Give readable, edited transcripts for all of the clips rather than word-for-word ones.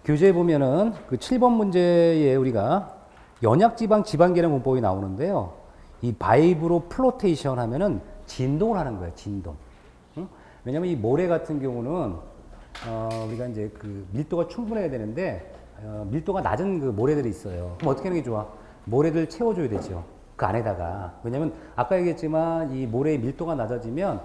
교재에 보면은 그 7번 문제에 우리가 연약지방 지방계량 문법이 나오는데요. 이 바이브로 플로테이션 하면은 진동을 하는 거예요. 진동. 응? 왜냐면 이 모래 같은 경우는 우리가 이제 그 밀도가 충분해야 되는데 밀도가 낮은 그 모래들이 있어요. 그럼 어떻게 하는 게 좋아? 모래를 채워줘야 되죠. 그 안에다가. 왜냐면 아까 얘기했지만 이 모래의 밀도가 낮아지면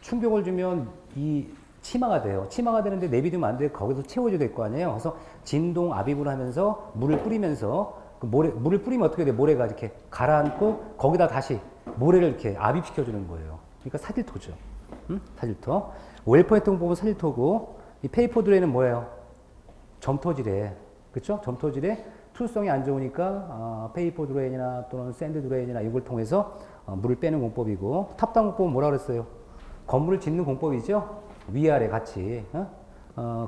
충격을 주면 이 치마가 돼요. 치마가 되는데 내비두면 안 돼. 거기서 채워줘야 될 거 아니에요. 그래서 진동 압입을 하면서 물을 뿌리면서 그 물을 뿌리면 어떻게 돼? 모래가 이렇게 가라앉고 거기다 다시 모래를 이렇게 압입시켜주는 거예요. 그러니까 사질토죠. 응? 사질토. 웰포 통법은 사질토고 이 페이퍼 드레이는 뭐예요? 점토질에. 그쵸? 점토질에 투성이 안 좋으니까 페이퍼 드레인이나 또는 샌드 드레인이나 이걸 통해서 물을 빼는 공법이고 탑다운 공법은 뭐라 그랬어요? 건물을 짓는 공법이죠? 위아래 같이.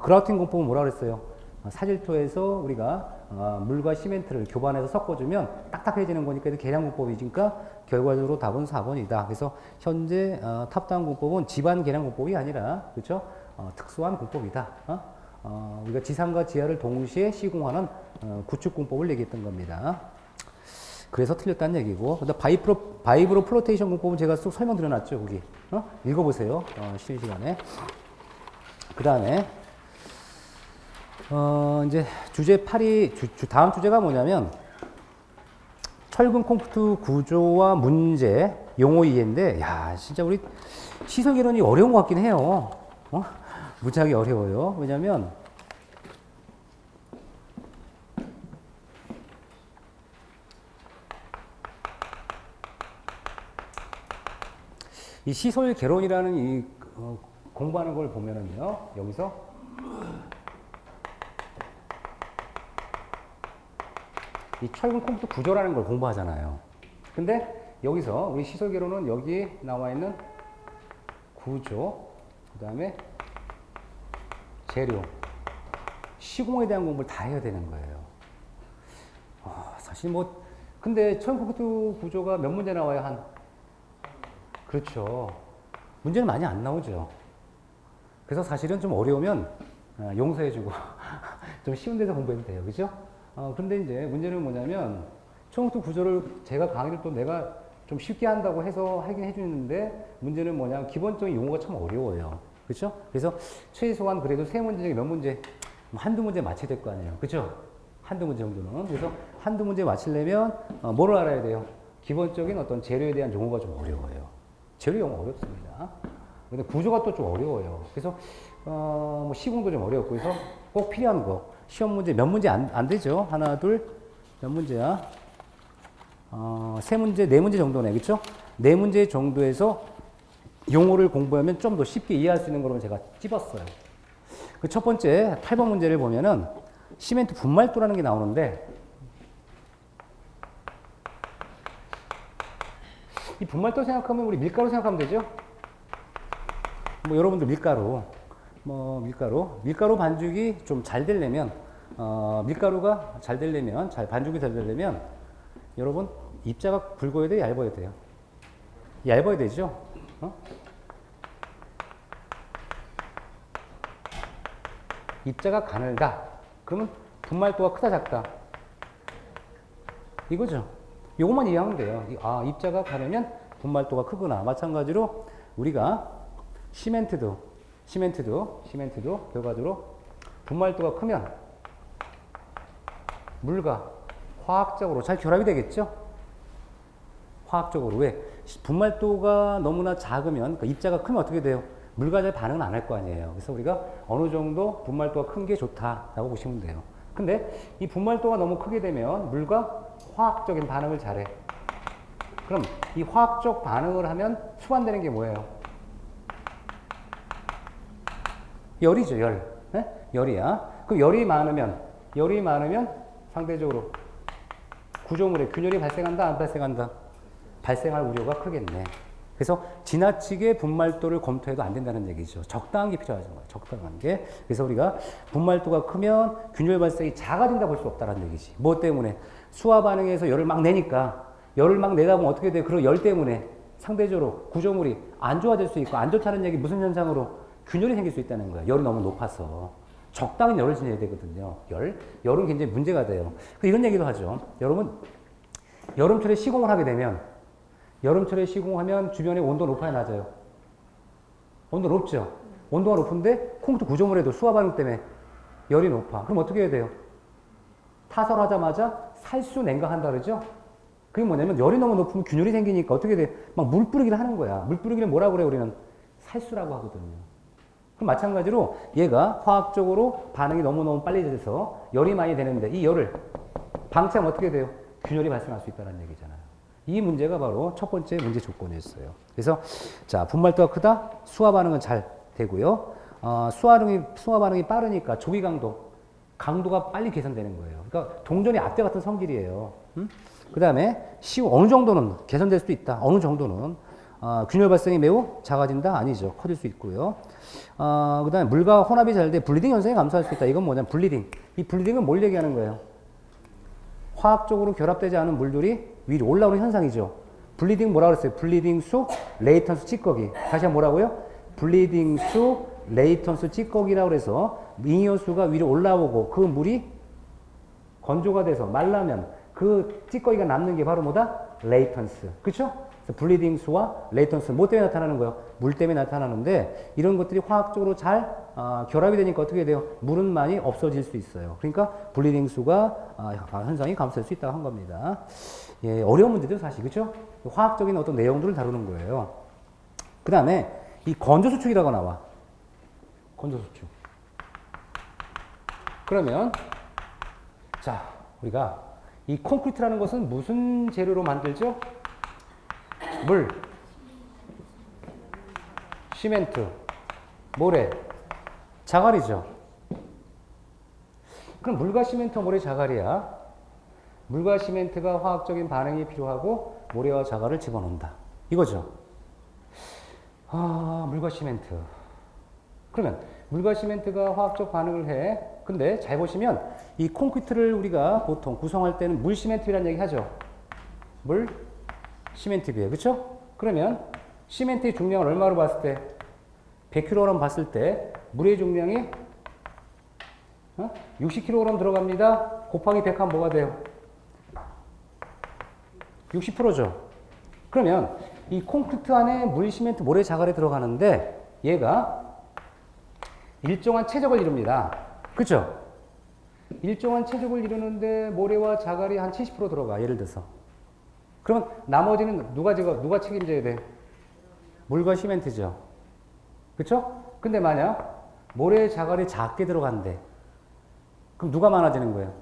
그라우팅 공법은 뭐라 그랬어요? 사질토에서 우리가 물과 시멘트를 교반해서 섞어주면 딱딱해지는 거니까 이게 계량 공법이니까 결과적으로 답은 4번이다. 그래서 현재 탑다운 공법은 집안 계량 공법이 아니라 그렇죠? 특수한 공법이다. 우리가 지상과 지하를 동시에 시공하는 구축 공법을 얘기했던 겁니다. 그래서 틀렸다는 얘기고. 근데 바이브로 플로테이션 공법은 제가 쏙 설명드려놨죠, 거기. 읽어보세요. 쉬는 시간에. 그 다음에, 이제 주제 8이, 다음 주제가 뭐냐면, 철근 콘크리트 구조와 문제, 용어 이해인데, 야, 진짜 우리 시설 개론이 어려운 것 같긴 해요. 무지하게 어려워요. 왜냐면, 이 시설 개론이라는 이 공부하는 걸 보면은요, 여기서 이 철근 콘크리트 구조라는 걸 공부하잖아요. 근데 여기서 우리 시설 개론은 여기 나와 있는 구조, 그 다음에 재료, 시공에 대한 공부를 다 해야 되는 거예요. 사실 뭐, 근데 철근 콘크리트 구조가 몇 문제 나와요? 그렇죠. 문제는 많이 안 나오죠. 그래서 사실은 좀 어려우면 용서해주고 좀 쉬운 데서 공부해도 돼요. 그죠? 근데 이제 문제는 뭐냐면 초등학교 구조를 제가 강의를 또 내가 좀 쉽게 한다고 해서 하긴 해주는데 문제는 뭐냐 기본적인 용어가 참 어려워요. 그렇죠? 그래서 최소한 그래도 세 문제 중에 몇 문제 한두 문제 맞춰야 될 거 아니에요. 그렇죠? 한두 문제 정도는. 그래서 한두 문제 맞추려면 뭐를 알아야 돼요? 기본적인 어떤 재료에 대한 용어가 좀 어려워요. 재료 용어 어렵습니다. 근데 구조가 또 좀 어려워요. 그래서 뭐 시공도 좀 어렵고 그래서 꼭 필요한 거 시험 문제 몇 문제 안 되죠. 하나 둘 몇 문제야? 세 문제 네 문제 정도네. 그렇죠? 네 문제 정도에서 용어를 공부하면 좀 더 쉽게 이해할 수 있는 거로 제가 찝었어요. 그 첫 번째 8번 문제를 보면은 시멘트 분말도라는 게 나오는데 이 분말도 생각하면 우리 밀가루 생각하면 되죠? 뭐 여러분들 밀가루 반죽이 좀 잘 되려면 밀가루가 잘 되려면 반죽이 잘 되려면 여러분 입자가 굵어야 돼요, 얇아야 돼요? 얇아야 되죠? 입자가 가늘다. 그러면 분말도가 크다 작다. 이거죠. 요것만 이해하면 돼요. 입자가 가르면 분말도가 크구나. 마찬가지로 우리가 시멘트도 결과적으로 분말도가 크면 물과 화학적으로 잘 결합이 되겠죠? 화학적으로. 왜? 분말도가 너무나 작으면, 그러니까 입자가 크면 어떻게 돼요? 물과 잘 반응은 안 할 거 아니에요. 그래서 우리가 어느 정도 분말도가 큰 게 좋다라고 보시면 돼요. 근데 이 분말도가 너무 크게 되면 물과 화학적인 반응을 잘해. 그럼 이 화학적 반응을 하면 수반되는 게 뭐예요? 열이죠, 열. 네? 열이야. 그럼 열이 많으면 상대적으로 구조물에 균열이 발생한다, 안 발생한다? 발생할 우려가 크겠네. 그래서 지나치게 분말도를 검토해도 안 된다는 얘기죠. 적당한 게 필요하죠. 적당한 게. 그래서 우리가 분말도가 크면 균열 발생이 작아진다 볼 수 없다는 얘기지. 뭐 때문에? 수화 반응에서 열을 막 내니까 열을 막 내다 보면 어떻게 돼요? 그런 열 때문에 상대적으로 구조물이 안 좋아질 수 있고 안 좋다는 얘기 무슨 현상으로? 균열이 생길 수 있다는 거야. 열이 너무 높아서. 적당히 열을 지내야 되거든요. 열은 굉장히 문제가 돼요. 이런 얘기도 하죠. 여러분, 여름철에 시공을 하게 되면, 여름철에 시공하면 주변에 온도가 높아야 낮아요? 온도 높죠? 온도가 높은데 콘크리트 구조물에도 수화 반응 때문에 열이 높아. 그럼 어떻게 해야 돼요? 타설하자마자 살수 냉각한다 그러죠? 그게 뭐냐면 열이 너무 높으면 균열이 생기니까 어떻게 돼? 막 물 뿌리기를 하는 거야. 물 뿌리기를 뭐라고 그래 우리는? 살수라고 하거든요. 그럼 마찬가지로 얘가 화학적으로 반응이 너무너무 빨리 돼서 열이 많이 되는데 이 열을 방치하면 어떻게 돼요? 균열이 발생할 수 있다는 얘기잖아요. 이 문제가 바로 첫 번째 문제 조건이었어요. 그래서 자 분말도가 크다, 수화 반응은 잘 되고요. 수화 반응이 빠르니까 조기 강도가 빨리 개선되는 거예요. 그러니까 동전이 앞뒤 같은 성질이에요. 그 다음에 어느 정도는 개선될 수도 있다. 어느 정도는 균열 발생이 매우 작아진다? 아니죠. 커질 수 있고요. 그 다음에 물과 혼합이 잘 돼 블리딩 현상이 감소할 수 있다. 이건 뭐냐면 블리딩. 이 블리딩은 뭘 얘기하는 거예요? 화학적으로 결합되지 않은 물들이 위로 올라오는 현상이죠. 블리딩 뭐라 그랬어요? 블리딩 수, 레이턴스 찌꺼기. 다시 한번 뭐라고요? 블리딩 수, 레이턴스 찌꺼기라고 해서 잉여수가 위로 올라오고 그 물이 건조가 돼서 말라면 그 찌꺼기가 남는 게 바로 뭐다? 레이턴스. 그쵸? 그래서 블리딩 수와 레이턴스 뭐 때문에 나타나는 거예요? 물 때문에 나타나는데 이런 것들이 화학적으로 잘 결합이 되니까 어떻게 돼요? 물은 많이 없어질 수 있어요. 그러니까 블리딩 수가 현상이 감소할 수 있다고 한 겁니다. 예, 어려운 문제죠 사실. 그쵸? 화학적인 어떤 내용들을 다루는 거예요. 그 다음에 이 건조수축이라고 나와. 건조수축. 그러면 자 우리가 이 콘크리트라는 것은 무슨 재료로 만들죠? 물, 시멘트, 모래, 자갈이죠. 그럼 물과 시멘트, 모래, 자갈이야. 물과 시멘트가 화학적인 반응이 필요하고 모래와 자갈을 집어넣는다. 이거죠. 물과 시멘트. 그러면 물과 시멘트가 화학적 반응을 해. 근데 잘 보시면 이 콘크리트를 우리가 보통 구성할 때는 물 시멘트라는 얘기 하죠. 물 시멘트 비율. 그렇죠? 그러면 시멘트의 중량을 얼마로 봤을 때 100kg 봤을 때 물의 중량이 60kg 들어갑니다. 곱하기 100 하면 뭐가 돼요? 60%죠. 그러면 이 콘크리트 안에 물, 시멘트, 모래, 자갈이 들어가는데 얘가 일정한 최적을 이룹니다. 그렇죠? 일정한 최적을 이루는데 모래와 자갈이 한 70% 들어가. 예를 들어서. 그러면 나머지는 누가 책임져야 돼? 물과 시멘트죠. 그렇죠? 근데 만약 모래, 자갈이 작게 들어간대. 그럼 누가 많아지는 거예요?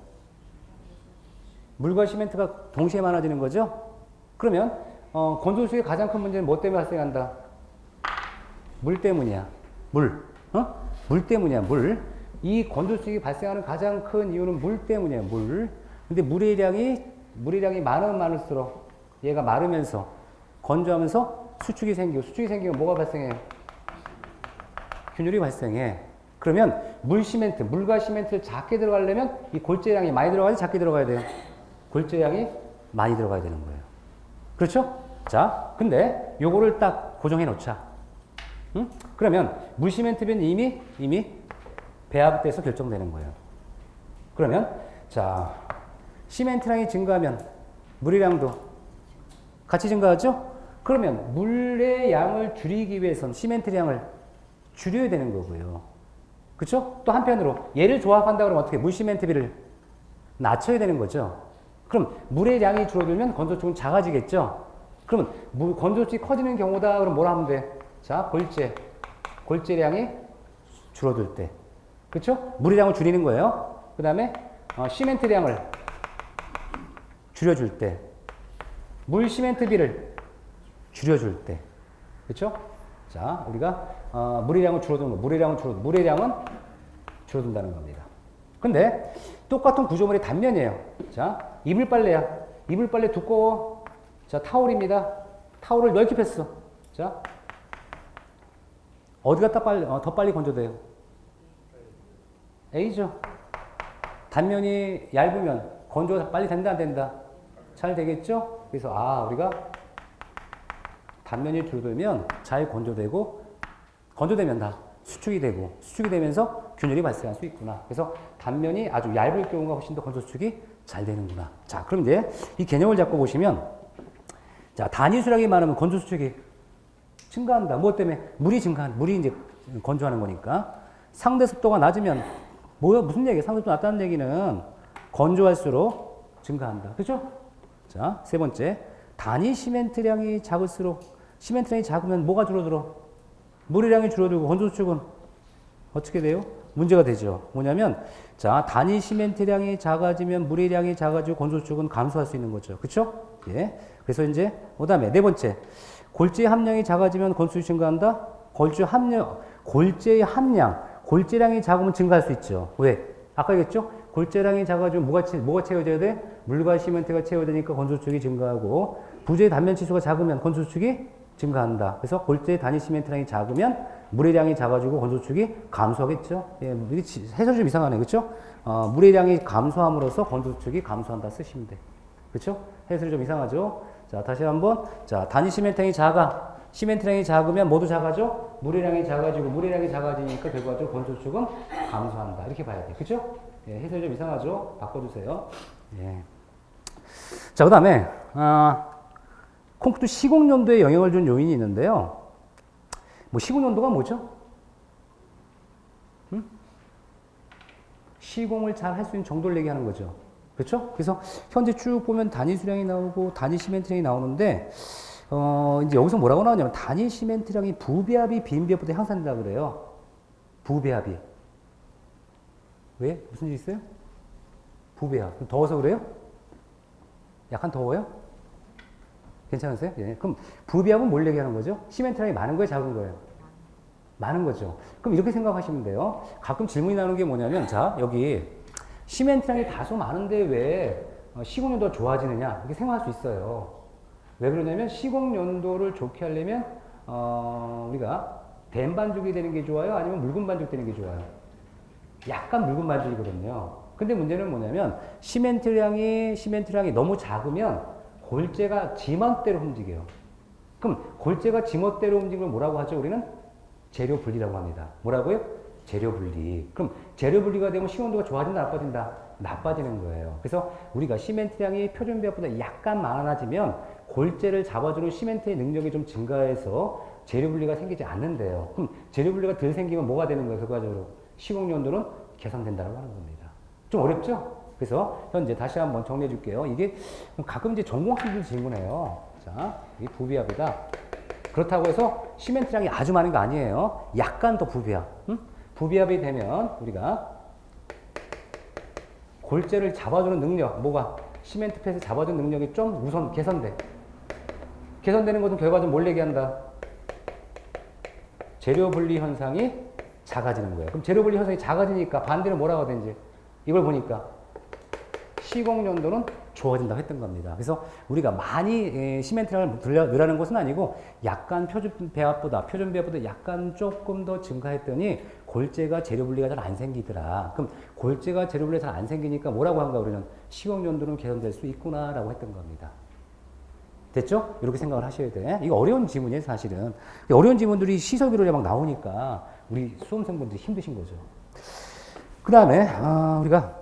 물과 시멘트가 동시에 많아지는 거죠? 그러면 건조수의 가장 큰 문제는 뭐 때문에 발생한다? 물 때문이야. 물. 물 때문이야. 물. 이 건조수가 발생하는 가장 큰 이유는 물 때문이야. 물. 근데 물의 양이 많으면 많을수록 얘가 마르면서 건조하면서 수축이 생기면 뭐가 발생해? 균열이 발생해. 그러면 물과 시멘트를 작게 들어가려면 이 골재량이 많이 들어가야 작게 들어가야 돼요? 골재량이 많이 들어가야 되는 거예요. 그렇죠? 자, 근데 요거를 딱 고정해 놓자. 응? 그러면 물 시멘트 비는 이미 배합돼서 결정되는 거예요. 그러면 자, 시멘트량이 증가하면 물의 양도 같이 증가하죠? 그러면 물의 양을 줄이기 위해서는 시멘트 양을 줄여야 되는 거고요. 그렇죠? 또 한편으로 얘를 조합한다 그러면 어떻게 물 시멘트 비를 낮춰야 되는 거죠. 그럼 물의 양이 줄어들면 건조축은 작아지겠죠. 그러면 건조축이 커지는 경우다 그럼 뭐라 하면 돼? 자, 골재량이 줄어들 때. 그렇죠? 물의 양을 줄이는 거예요. 그다음에 시멘트 양을 줄여줄 때. 물 시멘트 비를 줄여줄 때. 그렇죠? 자, 우리가 물의 양을 줄어드는 거. 물의 양은 줄어든다는 겁니다. 근데 똑같은 구조물의 단면이에요. 자, 이불빨래야. 이불빨래 두꺼워. 자, 타올입니다. 타올을 넓게 폈어. 자, 어디가 더 빨리 건조돼요? A죠. 단면이 얇으면 건조가 빨리 된다, 안 된다? 잘 되겠죠? 그래서 우리가 단면이 줄어들면 잘 건조되고 건조되면 다 수축이 되고 수축이 되면서 균열이 발생할 수 있구나. 그래서 단면이 아주 얇을 경우가 훨씬 더 건조수축이 잘 되는구나. 자, 그럼 이제 이 개념을 잡고 보시면, 자, 단위 수량이 많으면 건조수축이 증가한다. 무엇 때문에? 물이 이제 건조하는 거니까. 상대 습도가 낮으면, 무슨 얘기야? 상대 습도 낮다는 얘기는 건조할수록 증가한다. 그죠? 자, 세 번째. 단위 시멘트량이 작을수록, 시멘트량이 작으면 뭐가 줄어들어? 물의량이 줄어들고 건조수축은 어떻게 돼요? 문제가 되죠. 뭐냐면, 자, 단위 시멘트량이 작아지면 물의량이 작아지고 건조수축은 감소할 수 있는 거죠. 그쵸? 예. 그래서 이제, 그 다음에 네 번째. 골재 함량이 작아지면 건조수축이 증가한다? 골재의 함량, 골재량이 작으면 증가할 수 있죠. 왜? 아까 얘기했죠? 골재량이 작아지면 뭐가 채워져야 돼? 물과 시멘트가 채워지니까 건조수축이 증가하고, 부재의 단면 치수가 작으면 건조수축이 증가한다. 그래서 골재 단위 시멘트량이 작으면 물의 량이 작아지고 건조수축이 감소하겠죠. 예, 해설이 좀 이상하네, 그렇죠? 물의 량이 감소함으로써 건조수축이 감소한다 쓰시면 돼, 그렇죠? 해설이 좀 이상하죠. 자, 다시 한번, 자, 단위 시멘트량이 작아. 시멘트량이 작으면 모두 작아져. 물의 량이 작아지고 물의 량이 작아지니까 결과적으로 건조수축은 감소한다. 이렇게 봐야 돼, 그렇죠? 예, 해설이 좀 이상하죠. 바꿔주세요. 예. 자, 그다음에 콘크리트 시공 연도에 영향을 준 요인이 있는데요. 뭐 시공 연도가 뭐죠? 응? 시공을 잘 할 수 있는 정도를 얘기하는 거죠. 그렇죠? 그래서 현재 쭉 보면 단위 수량이 나오고 단위 시멘트량이 나오는데 이제 여기서 뭐라고 나오냐면 단위 시멘트량이 부배합이 비인배합보다 향상된다 그래요. 부배합이. 왜? 무슨 일 있어요? 부배합. 더워서 그래요? 약간 더워요? 괜찮으세요? 예. 그럼 부배합은 뭘 얘기하는 거죠? 시멘트량이 많은 거예요, 작은 거예요? 많은 거죠. 그럼 이렇게 생각하시면 돼요. 가끔 질문이 나오는 게 뭐냐면, 자, 여기 시멘트량이 다소 많은데 왜 시공 연도가 좋아지느냐? 이렇게 생각할 수 있어요. 왜 그러냐면 시공 연도를 좋게 하려면 우리가 댐 반죽이 되는 게 좋아요? 아니면 묽은 반죽 되는 게 좋아요? 약간 묽은 반죽이거든요. 근데 문제는 뭐냐면 시멘트량이 너무 작으면 골재가 지멋대로 움직여요. 그럼 골재가 지멋대로 움직이면 뭐라고 하죠? 우리는 재료 분리라고 합니다. 뭐라고요? 재료 분리. 그럼 재료 분리가 되면 시공도가 좋아진다, 나빠진다? 나빠지는 거예요. 그래서 우리가 시멘트량이 표준 배합보다 약간 많아지면 골재를 잡아주는 시멘트의 능력이 좀 증가해서 재료 분리가 생기지 않는데요. 그럼 재료 분리가 덜 생기면 뭐가 되는 거예요? 결과적으로 시공 연도는 개선된다고 하는 겁니다. 좀 어렵죠? 그래서 현재 다시 한번 정리해 줄게요. 이게 가끔 이제 전공학생들 질문해요. 자, 이 부배합이다. 그렇다고 해서 시멘트량이 아주 많은 거 아니에요. 약간 더 부배합. 부배합이 되면 우리가 골재를 잡아주는 능력, 뭐가? 시멘트 펫을 잡아주는 능력이 좀 우선 개선돼. 개선되는 것은 결과적으로 뭘 얘기한다? 재료 분리 현상이 작아지는 거예요. 그럼 재료 분리 현상이 작아지니까 반대로 뭐라고 하든지 이걸 보니까 시공 연도는 좋아진다고 했던 겁니다. 그래서 우리가 많이 시멘트량을 늘하는 것은 아니고 약간 표준 배합보다 약간 조금 더 증가했더니 골재가 재료 분리가 잘 안 생기더라. 그럼 골재가 재료 분리가 잘 안 생기니까 뭐라고 한가 우리는 시공 연도는 개선될 수 있구나라고 했던 겁니다. 됐죠? 이렇게 생각을 하셔야 돼. 이거 어려운 지문이에요, 사실은. 어려운 지문들이 시설비로 막 나오니까 우리 수험생분들이 힘드신 거죠. 그 다음에 우리가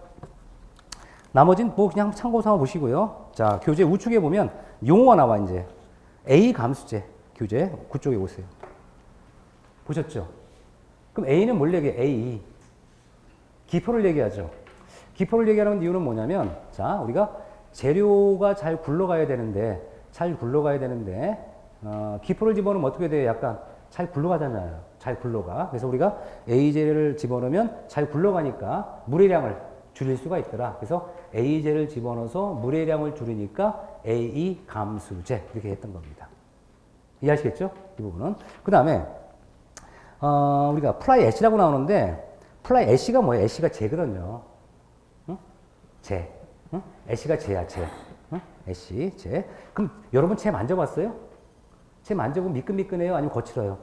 나머지는 뭐 그냥 참고 삼아 보시고요. 자, 교재 우측에 보면 용어가 나와 이제 A 감수제 교재 그쪽에 오세요. 보셨죠? 그럼 A는 뭘 얘기해? A 기포를 얘기하죠. 기포를 얘기하는 이유는 뭐냐면, 자, 우리가 재료가 잘 굴러가야 되는데 기포를 집어넣으면 어떻게 돼요? 약간 잘 굴러가잖아요. 잘 굴러가. 그래서 우리가 A제를 집어넣으면 잘 굴러가니까 물의 량을 줄일 수가 있더라. 그래서 A제를 집어넣어서 물의 량을 줄이니까 A 감수제 이렇게 했던 겁니다. 이해하시겠죠? 이 부분은. 그 다음에 우리가 플라이 애쉬라고 나오는데 플라이 애쉬가 뭐예요? 애쉬가 재거든요. 응? 재. 응? 애쉬가 재야 재. 응? 애쉬 재. 그럼 여러분 재 만져봤어요? 재 만져보면 미끈미끈해요? 아니면 거칠어요?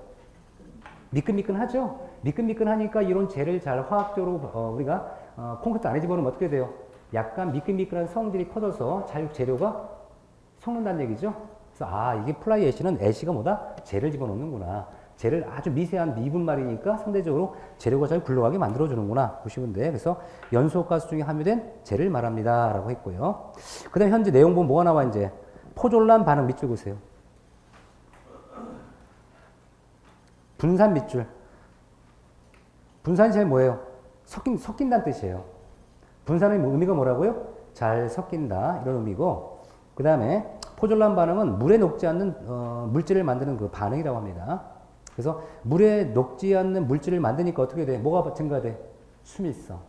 미끈미끈하죠? 미끈미끈하니까 이런 재를 잘 화학적으로 우리가 콘크리트 안에 집어넣으면 어떻게 돼요? 약간 미끈미끈한 성질이 커져서 잘 재료가 속는다는 얘기죠. 그래서 이게 플라이 애쉬는 애쉬가 뭐다? 재를 집어넣는구나. 재를 아주 미세한 미분말이니까 상대적으로 재료가 잘 굴러가게 만들어주는구나 보시면 돼. 그래서 연소가스 중에 함유된 재를 말합니다 라고 했고요. 그 다음에 현재 내용 보면 뭐가 나와 이제 포졸란 반응 밑줄 보세요. 분산 밑줄. 분산이 잘 뭐예요? 섞인다는 뜻이에요. 분산의 의미가 뭐라고요? 잘 섞인다 이런 의미고, 그 다음에 포졸란 반응은 물에 녹지 않는 물질을 만드는 그 반응이라고 합니다. 그래서 물에 녹지 않는 물질을 만드니까 어떻게 돼? 뭐가 증가돼? 수밀성.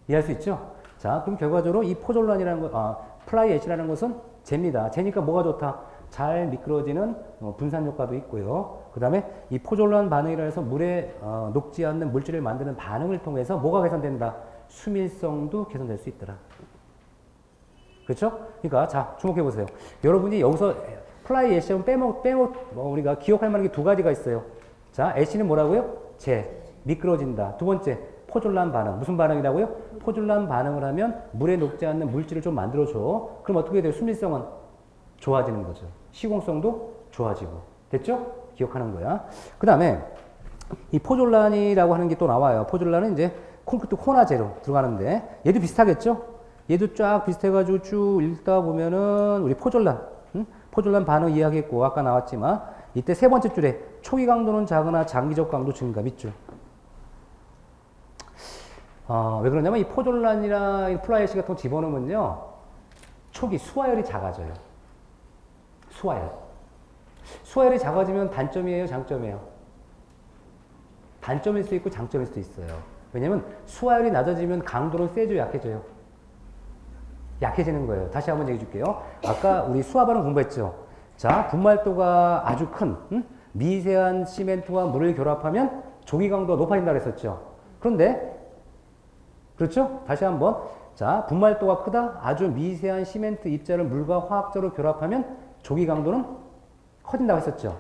이해할 수 있죠? 자, 그럼 결과적으로 이 포졸란이라는 거, 플라이 애쉬라는 것은 재입니다. 재니까 뭐가 좋다? 잘 미끄러지는 분산 효과도 있고요. 그 다음에 이 포졸란 반응이라 해서 물에 녹지 않는 물질을 만드는 반응을 통해서 뭐가 개선된다? 수밀성도 개선될 수 있더라. 그렇죠? 그러니까 자, 주목해 보세요. 여러분이 여기서 플라이 애쉬하면 우리가 기억할 만한 게 두 가지가 있어요. 자, 애쉬는 뭐라고요? 미끄러진다. 두 번째, 포졸란 반응. 무슨 반응이라고요? 포졸란 반응을 하면 물에 녹지 않는 물질을 좀 만들어줘. 그럼 어떻게 돼요? 수밀성은 좋아지는 거죠. 시공성도 좋아지고. 됐죠? 기억하는 거야. 그 다음에 이 포졸란이라고 하는 게 또 나와요. 포졸란은 이제 콘크리트 혼화재로 들어가는데 얘도 비슷하겠죠? 얘도 쫙 비슷해가지고 쭉 읽다 보면은 우리 포졸란, 포졸란 반응 이야기했고 아까 나왔지만 이때 세 번째 줄에 초기 강도는 작으나 장기적 강도 증가 밑줄. 왜 그러냐면 이 포졸란이나 이 플라이애쉬 같은 거 집어넣으면요 초기 수화열이 작아져요. 수화열이 작아지면 단점이에요, 장점이에요? 단점일 수 있고 장점일 수도 있어요. 왜냐면 수화열이 낮아지면 강도는 세져요, 약해져요? 약해지는 거예요. 다시 한번 얘기해 줄게요. 아까 우리 수화 반응 공부했죠? 자, 분말도가 아주 큰 미세한 시멘트와 물을 결합하면 조기 강도가 높아진다고 했었죠. 그런데 그렇죠? 다시 한번. 자, 분말도가 크다. 아주 미세한 시멘트 입자를 물과 화학적으로 결합하면 조기 강도는 커진다고 했었죠.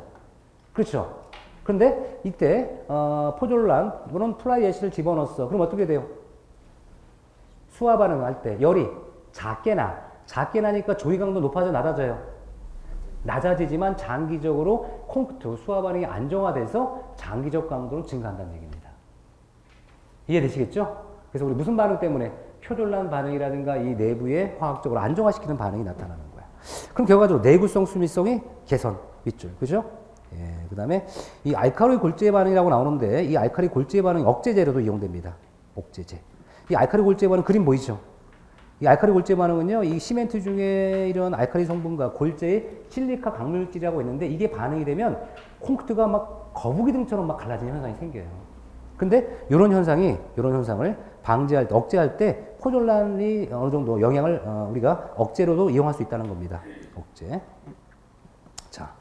그렇죠? 그런데 이때 포졸란 또는 플라이애쉬를 집어넣었어. 그럼 어떻게 돼요? 수화 반응할 때 열이 작게 나니까 조기 강도 높아져 낮아져요? 낮아지지만 장기적으로 콘크리트 수화 반응이 안정화돼서 장기적 강도는 증가한다는 얘기입니다. 이해되시겠죠? 그래서 우리 무슨 반응 때문에 표졸란 반응이라든가 이 내부에 화학적으로 안정화시키는 반응이 나타나는 거야. 그럼 결과적으로 내구성, 수밀성이 개선 밑줄, 그죠? 예, 그 다음에 이 알칼리 골재 반응이라고 나오는데 이 알칼리 골재 반응이 억제제로도 이용됩니다. 억제제. 이 알칼리 골재 반응 그림 보이죠? 이 알칼리 골재 반응은요, 이 시멘트 중에 이런 알칼리 성분과 골재의 실리카 강물질이라고 있는데 이게 반응이 되면 콘크리트가 막 거북이 등처럼 막 갈라지는 현상이 생겨요. 근데 이런 현상을 방지할 때, 억제할 때 포졸란이 어느 정도 영향을 우리가 억제로도 이용할 수 있다는 겁니다. 억제. 자,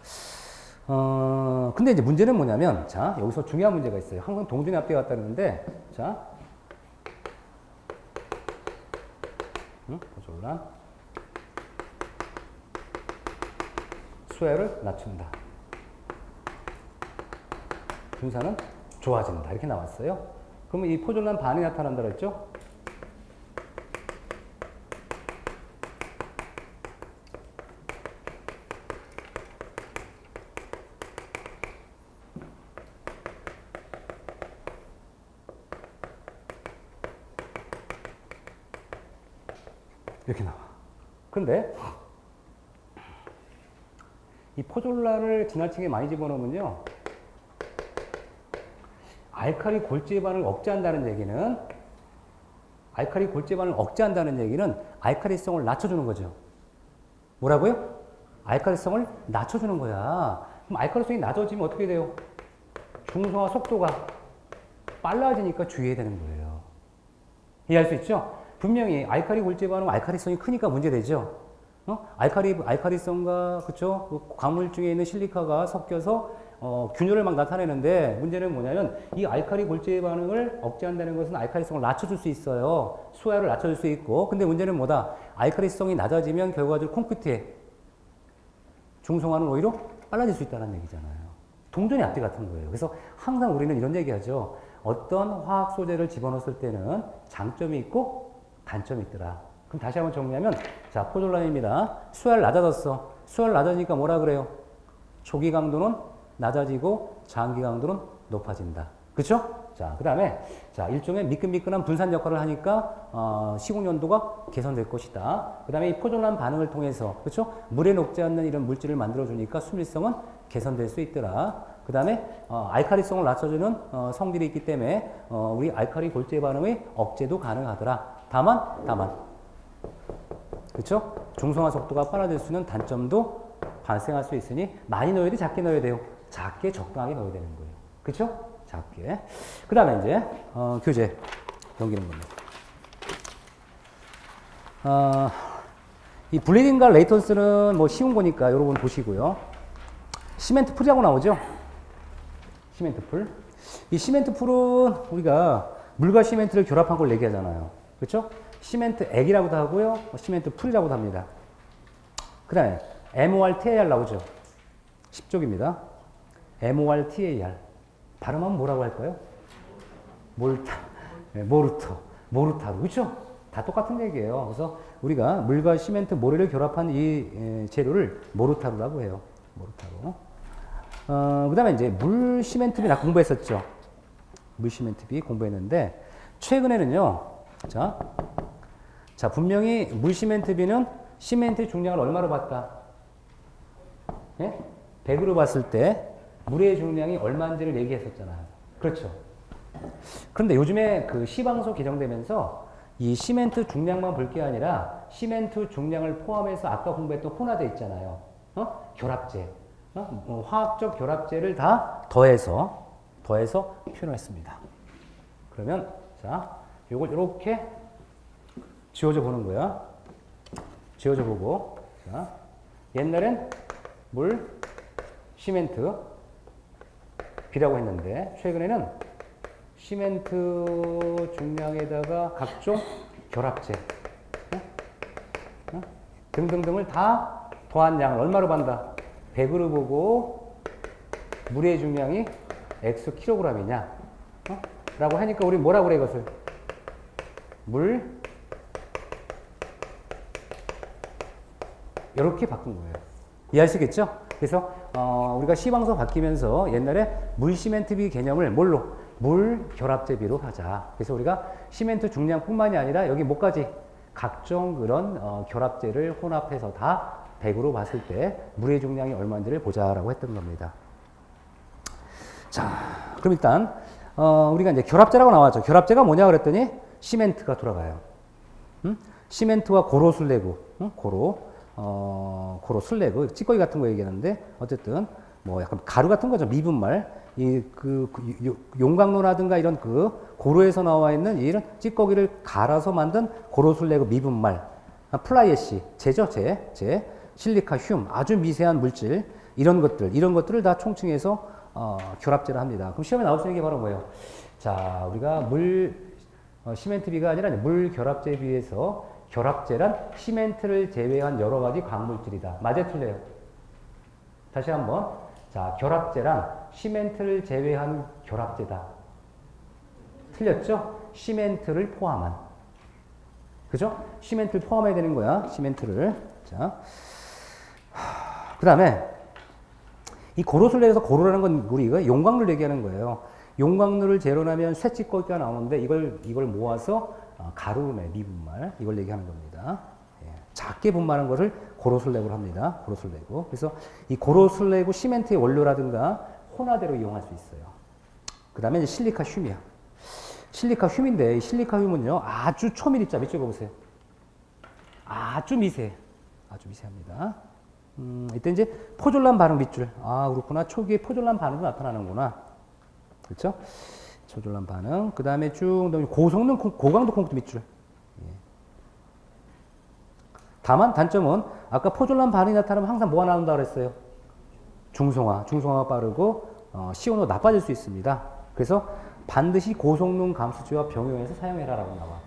근데 이제 문제는 뭐냐면, 자, 여기서 중요한 문제가 있어요. 항상 동전이 앞뒤에 왔다 그러는데, 자, 포졸란 수혜를 낮춘다. 분산은 좋아진다. 이렇게 나왔어요. 그러면 이 포졸란 반응이 나타난다 그랬죠? 이렇게 나와. 근데 이 포졸란을 지나치게 많이 집어넣으면요, 알칼리 골재 반응을 억제한다는 얘기는 알칼리성을 낮춰주는 거죠. 뭐라고요? 알칼리성을 낮춰주는 거야. 그럼 알칼리성이 낮아지면 어떻게 돼요? 중성화 속도가 빨라지니까 주의해야 되는 거예요. 이해할 수 있죠? 분명히 알칼리 골재 반응은 알칼리성이 크니까 문제되죠. 알칼리성과 그쵸? 그 광물 중에 있는 실리카가 섞여서 균열을 막 나타내는데 문제는 뭐냐면 이 알칼리 골재 반응을 억제한다는 것은 알칼리성을 낮춰줄 수 있어요. 수화를 낮춰줄 수 있고. 근데 문제는 뭐다? 알칼리성이 낮아지면 결과적으로 콘크리트의 중성화는 오히려 빨라질 수 있다는 얘기잖아요. 동전이 앞뒤 같은 거예요. 그래서 항상 우리는 이런 얘기하죠. 어떤 화학 소재를 집어넣었을 때는 장점이 있고 단점이 있더라. 그럼 다시 한번 정리하면, 자, 포졸란입니다. 수화를 낮아졌어. 수화를 낮아지니까 뭐라 그래요? 조기 강도는 낮아지고 장기 강도는 높아진다. 그렇죠? 자, 그다음에 자, 일종의 미끈미끈한 분산 역할을 하니까 시공 연도가 개선될 것이다. 그다음에 이 포졸란 반응을 통해서 그렇죠? 물에 녹지 않는 이런 물질을 만들어 주니까 수밀성은 개선될 수 있더라. 그다음에 알카리성을 낮춰주는 성질이 있기 때문에 우리 알카리 골재 반응의 억제도 가능하더라. 다만 그렇죠? 중성화 속도가 빨라질 수 있는 단점도 발생할 수 있으니 많이 넣어야 돼, 작게 넣어야 돼요. 작게 적당하게 넣어야 되는 거예요. 그렇죠? 작게. 그 다음에 이제 교재 넘기는 겁니다. 이 블리딩과 레이턴스는 뭐 쉬운 거니까 여러분 보시고요. 시멘트 풀이라고 나오죠? 시멘트 풀. 이 시멘트 풀은 우리가 물과 시멘트를 결합한 걸 얘기하잖아요. 그렇죠? 시멘트 액이라고도 하고요. 시멘트 풀이라고도 합니다. 그 다음에 MORTAR 나오죠? 10족입니다. MORTAR. 발음하면 뭐라고 할까요? 모르타르. 그렇죠? 다 똑같은 얘기예요. 그래서 우리가 물과 시멘트, 모래를 결합한 이 재료를 모르타르라고 해요. 모르타르. 그 다음에 이제 물 시멘트비 나 공부했었죠. 물 시멘트비 공부했는데, 최근에는요, 자, 분명히 물 시멘트비는 시멘트 중량을 얼마로 봤다? 예? 100으로 봤을 때 물의 중량이 얼마인지를 얘기했었잖아요. 그렇죠. 그런데 요즘에 그 시방서 개정되면서 이 시멘트 중량만 볼 게 아니라 시멘트 중량을 포함해서 아까 공부했던 혼화제 있잖아요. 결합제. 화학적 결합제를 다 더해서 표현했습니다. 그러면 자, 요걸 이렇게 지워져 보는 거야. 지워져 보고 자, 옛날엔 물, 시멘트 비라고 했는데 최근에는 시멘트 중량에다가 각종 결합제 등등등을 다 더한 양을 얼마로 반다? 100으로 보고 물의 중량이 X kg이냐 라고 하니까 우리 뭐라고 그래 이것을? 물 이렇게 바꾼 거예요. 이해할 수 있겠죠? 그래서 우리가 시방서 바뀌면서 옛날에 물 시멘트비 개념을 뭘로? 물 결합제비로 하자. 그래서 우리가 시멘트 중량뿐만이 아니라 여기 뭐까지? 각종 그런 결합제를 혼합해서 다 100으로 봤을 때 물의 중량이 얼마인지를 보자라고 했던 겁니다. 자, 그럼 일단 우리가 이제 결합제라고 나왔죠. 결합제가 뭐냐 그랬더니 시멘트가 돌아가요. 시멘트와 고로 슬래그, 고로 슬래그, 찌꺼기 같은 거 얘기하는데 어쨌든 뭐 약간 가루 같은 거죠. 미분말. 용광로라든가 이런 그 고로에서 나와 있는 이런 찌꺼기를 갈아서 만든 고로 슬래그 미분말. 플라이애시, 제죠, 제. 실리카, 띨, 아주 미세한 물질, 이런 것들을 다 총칭해서 결합제를 합니다. 그럼 시험에 나올 수 있는 게 바로 뭐예요? 자, 우리가 시멘트비가 아니라 물 결합제에 비해서 결합제란 시멘트를 제외한 여러 가지 광물질이다. 맞아요, 틀려요? 다시 한번. 자, 결합제란 시멘트를 제외한 결합제다. 틀렸죠? 시멘트를 포함한. 그죠? 시멘트를 포함해야 되는 거야. 시멘트를. 자. 그 다음에 이 고로슬래에서 고로라는 건 우리가 용광로를 얘기하는 거예요. 용광로를 재련하면 쇠찌꺼기가 나오는데 이걸 모아서 가루내 미분말 이걸 얘기하는 겁니다. 예, 작게 분말한 것을 고로슬래그로 합니다. 고로슬래그. 그래서 이 고로슬래그 시멘트의 원료라든가 혼화대로 이용할 수 있어요. 그 다음에 실리카 띨이야. 실리카 띨인데 이 실리카 띨은요 아주 초밀입자 밑줄 보세요. 아주 미세합니다. 이때 이제 포졸란 반응 밑줄. 아, 그렇구나. 초기에 포졸란 반응도 나타나는구나. 그렇죠? 포졸란 반응. 그 다음에 쭉 고성능, 고강도 콘크리트 밑줄. 예. 다만 단점은 아까 포졸란 반응이 나타나면 항상 뭐가 나온다 그랬어요? 중성화가 빠르고 시온도 나빠질 수 있습니다. 그래서 반드시 고성능 감수지와 병용해서 사용해라라고 나와.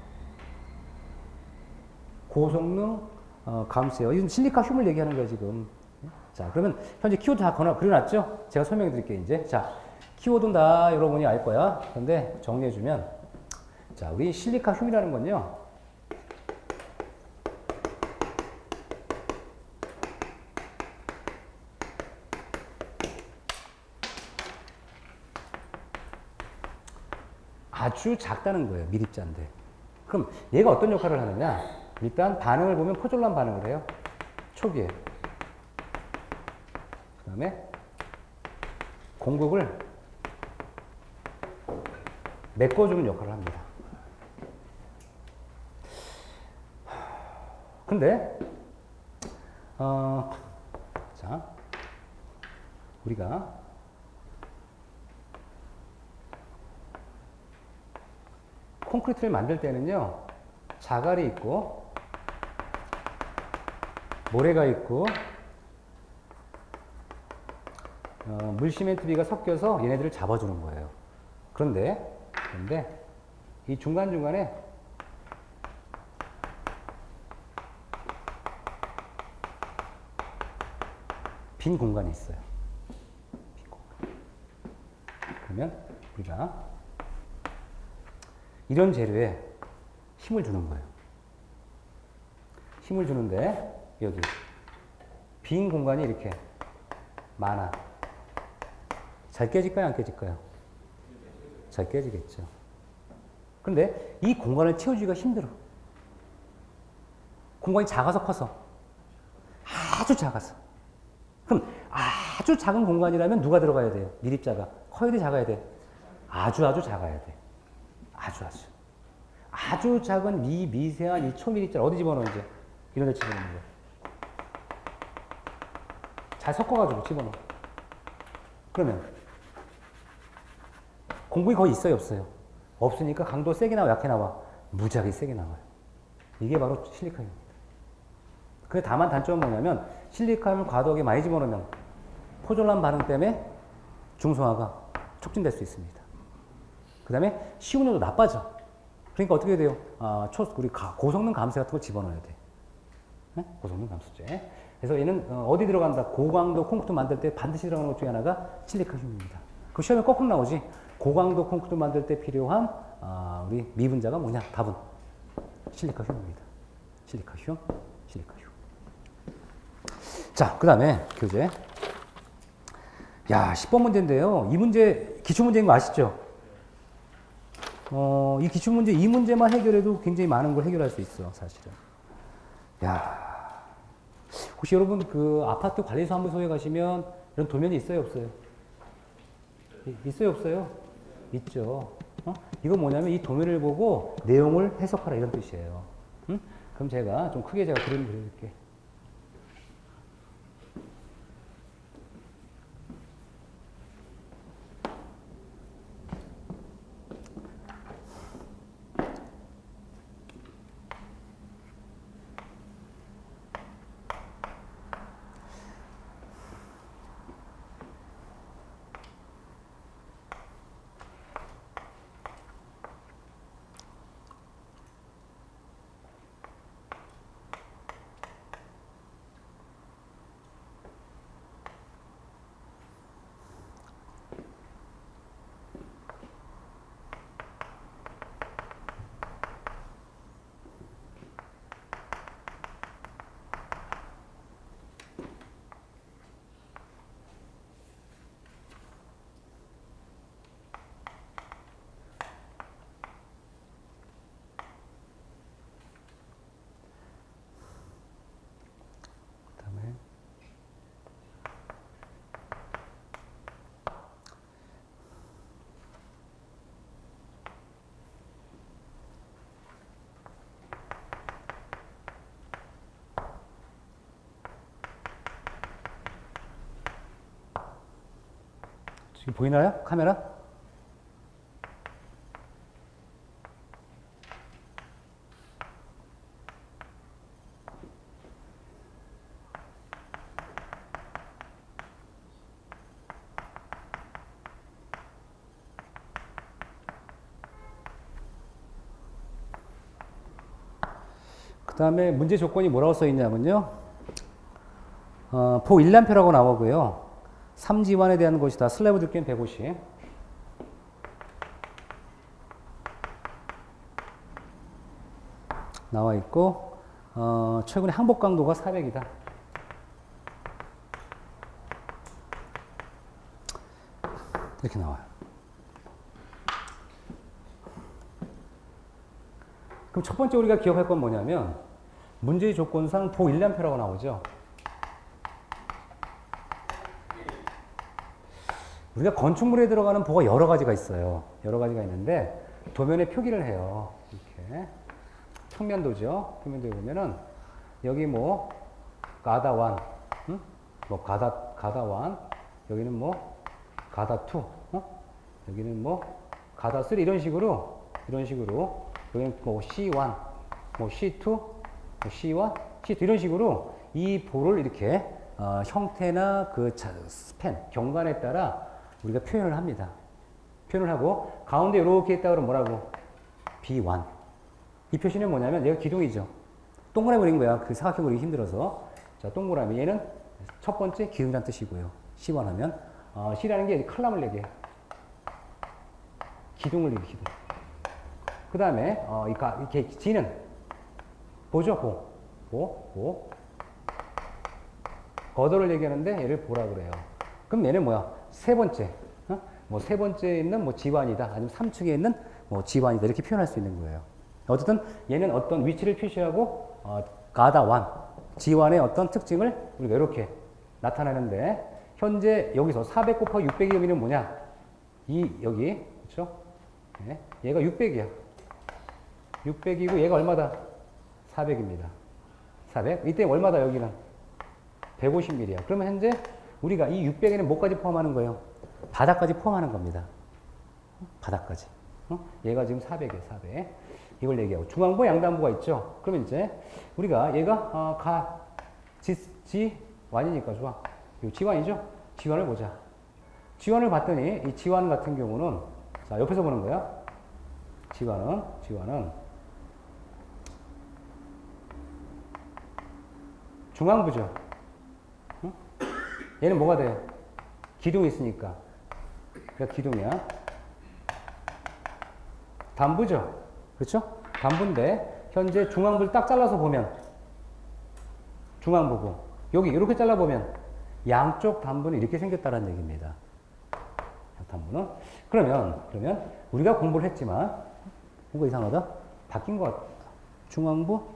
고성능 감수예요. 이건 실리카 띨을 얘기하는 거예요, 지금. 자, 그러면 현재 키워드 다 그려놨죠? 제가 설명해 드릴게요, 이제. 자, 키워드는 다 여러분이 알 거야. 근데 정리해주면, 자, 우리 실리카 띨이라는 건요, 아주 작다는 거예요. 밀입자인데. 그럼 얘가 어떤 역할을 하느냐? 일단 반응을 보면 포졸란 반응을 해요. 초기에. 그 다음에 공극을 메꿔주는 역할을 합니다. 근데 자, 우리가 콘크리트를 만들 때는요, 자갈이 있고 모래가 있고 물시멘트비가 섞여서 얘네들을 잡아주는 거예요. 그런데 이 중간중간에 빈 공간이 있어요. 빈 공간. 그러면 우리가 이런 재료에 힘을 주는 거예요. 힘을 주는데 여기 빈 공간이 이렇게 많아. 잘 깨질까요? 안 깨질까요? 잘 깨지겠죠. 근데 이 공간을 채워주기가 힘들어. 공간이 작아서 커서. 아주 작아서. 그럼 아주 작은 공간이라면 누가 들어가야 돼요? 밀입자가. 커야 돼, 작아야 돼? 아주 작아야 돼. 아주 작은 미세한 이 초밀입자를 어디 집어넣어, 이제? 이런 데 집어넣는 거예요. 잘 섞어가지고 집어넣어. 그러면 공분이 거의 있어요, 없어요? 없으니까 강도 세게 나와, 약해 나와? 무지하게 세게 나와요. 이게 바로 실리카입니다. 근데 다만 단점은 뭐냐면 실리카를 과도하게 많이 집어넣으면 포졸란 반응 때문에 중성화가 촉진될 수 있습니다. 그 다음에 시운율도 나빠져. 그러니까 어떻게 돼요? 우리 고성능 감쇄 같은 거 집어넣어야 돼. 네? 고성능 감소제. 그래서 얘는 어디 들어간다? 고강도 콘크리트 만들 때 반드시 들어가는 것 중에 하나가 실리카륨입니다. 그 시험에 거꾸로 나오지. 고강도 콘크리트 만들 때 필요한 우리 미분자가 뭐냐? 답은 실리카륨입니다. 실리카륨. 자, 그 다음에 교재. 야, 10번 문제인데요. 이 문제 기출문제인 거 아시죠? 이 기출문제 이 문제만 해결해도 굉장히 많은 걸 해결할 수 있어, 사실은. 야, 혹시 여러분 그 아파트 관리사무소에 가시면 이런 도면이 있어요, 없어요? 있어요, 없어요? 있죠. 이거 뭐냐면 이 도면을 보고 내용을 해석하라 이런 뜻이에요. 응? 그럼 제가 좀 크게 제가 그림을 그려줄게. 지금 보이나요? 카메라? 그 다음에 문제 조건이 뭐라고 써 있냐면요. 포 1난표라고 나오고요. 3지환에 대한 것이다. 슬래브 두께는 150. 나와 있고, 최근에 항복 강도가 400이다. 이렇게 나와요. 그럼 첫 번째 우리가 기억할 건 뭐냐면 문제의 조건상 보 1A라고 나오죠. 우리가 건축물에 들어가는 보가 여러 가지가 있어요. 여러 가지가 있는데 도면에 표기를 해요. 이렇게 평면도죠. 평면도에 보면은 여기 뭐 가다완, 응? 뭐 가다완, 여기는 뭐 가다2, 여기는 뭐 가다3 이런 식으로 여기는 뭐 C1, 뭐 C2, 뭐 C1, C2 이런 식으로 이 보를 이렇게 형태나 그 스팬, 경관에 따라 우리가 표현을 합니다. 표현을 하고 가운데 이렇게 있다 그러면 뭐라고? B1. 이 표시는 뭐냐면 얘가 기둥이죠. 동그라미 그린 거야. 그 사각형 그리기 힘들어서. 자, 동그라미 얘는 첫 번째 기둥이란 뜻이고요. C1 하면 C라는 게 칼럼을 얘기해. 기둥을 얘기해. 기둥. 그 다음에 이렇게 G는 보죠. 보. 거더를 얘기하는데 얘를 보라 그래요. 그럼 얘는 뭐야? 세 번째. 뭐 세 번째에 있는 뭐 지환이다. 아니면 3층에 있는 뭐 지환이다. 이렇게 표현할 수 있는 거예요. 어쨌든 얘는 어떤 위치를 표시하고 가다완, 지환의 어떤 특징을 우리가 이렇게 나타내는데 현재 여기서 400 곱하기 600의 의미는 뭐냐? 여기 그렇죠? 네, 얘가 600이야. 600이고 얘가 얼마다? 400입니다. 400. 이때 얼마다 여기는? 150mm야. 그러면 현재 우리가 이 600에는 뭐까지 포함하는 거예요? 바닥까지 포함하는 겁니다. 바닥까지. 얘가 지금 400이에요. 400. 이걸 얘기하고 중앙부 양단부가 있죠. 그러면 이제 우리가 얘가 지완이니까 좋아. 이 지완이죠. 지완을 보자. 지완을 봤더니 이 지완 같은 경우는 자 옆에서 보는 거야. 지완은 중앙부죠. 응? 얘는 뭐가 돼요? 기둥이 있으니까. 그러니까 기둥이야. 단부죠. 그렇죠? 단부인데 현재 중앙부를 딱 잘라서 보면 중앙부고 여기 이렇게 잘라보면 양쪽 단부는 이렇게 생겼다는 얘기입니다. 단부는 그러면 우리가 공부를 했지만 뭔가 이상하다? 바뀐 것 같다. 중앙부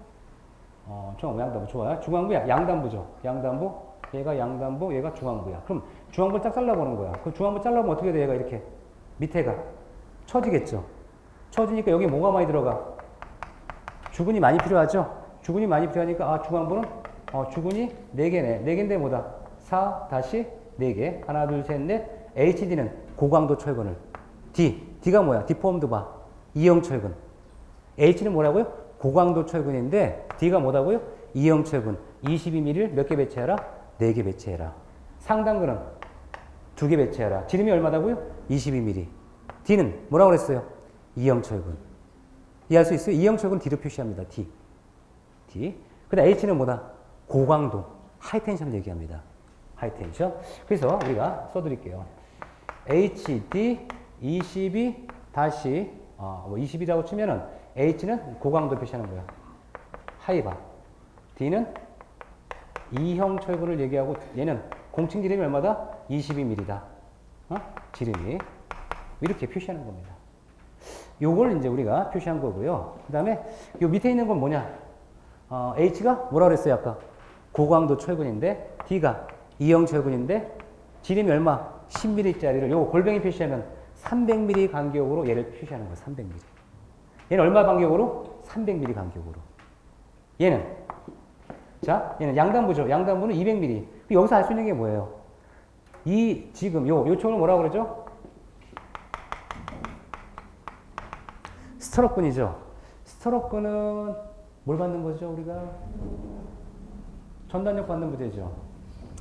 양단부 좋아요. 중앙부 양단부죠. 양단부 얘가 양단부 얘가 중앙부야. 그럼 중앙부를 딱 잘라보는 거야. 그럼 중앙부 잘라보면 어떻게 돼? 얘가 이렇게 밑에가 처지겠죠. 처지니까 여기 뭐가 많이 들어가? 주근이 많이 필요하죠. 주근이 많이 필요하니까 중앙부는 주근이 4개네. 4개인데 뭐다? 4 다시 4개. 하나 둘 셋 넷. HD는 고강도 철근을. D가 뭐야? 디폼드 바. 이형 철근. H는 뭐라고요? 고강도 철근인데 D가 뭐라고요? 이형 철근. 22mm를 몇 개 배치해라? 4개 배치해라. 상단근은 2개 배치해라. 지름이 얼마다고요? 22mm. D는 뭐라고 그랬어요? 이형 철근. 이해할 수 있어요? 이형 철근 D로 표시합니다. D. 그 다음 H는 뭐다? 고강도. 하이텐션을 얘기합니다. 하이텐션. 그래서 우리가 써드릴게요. HD 22 다시 22라고 치면은 H는 고강도 표시하는 거야. 하이바. D는 이형 철근을 얘기하고 얘는 공칭 지름이 얼마다? 22mm다. 지름이. 이렇게 표시하는 겁니다. 요걸 이제 우리가 표시한 거고요. 그 다음에 요 밑에 있는 건 뭐냐? H가 뭐라 그랬어요, 아까? 고강도 철근인데, D가 이형 철근인데, 지름이 얼마? 10mm짜리를 요 골뱅이 표시하면 300mm 간격으로 얘를 표시하는 거예요, 300mm. 얘는 얼마 간격으로? 300mm 간격으로. 얘는 양단부죠. 양단부는 200mm. 여기서 알 수 있는 게 뭐예요? 지금 요 총을 뭐라고 그러죠? 스트럭근이죠. 스트럭근은 뭘 받는 거죠, 우리가? 전단력 받는 부대죠.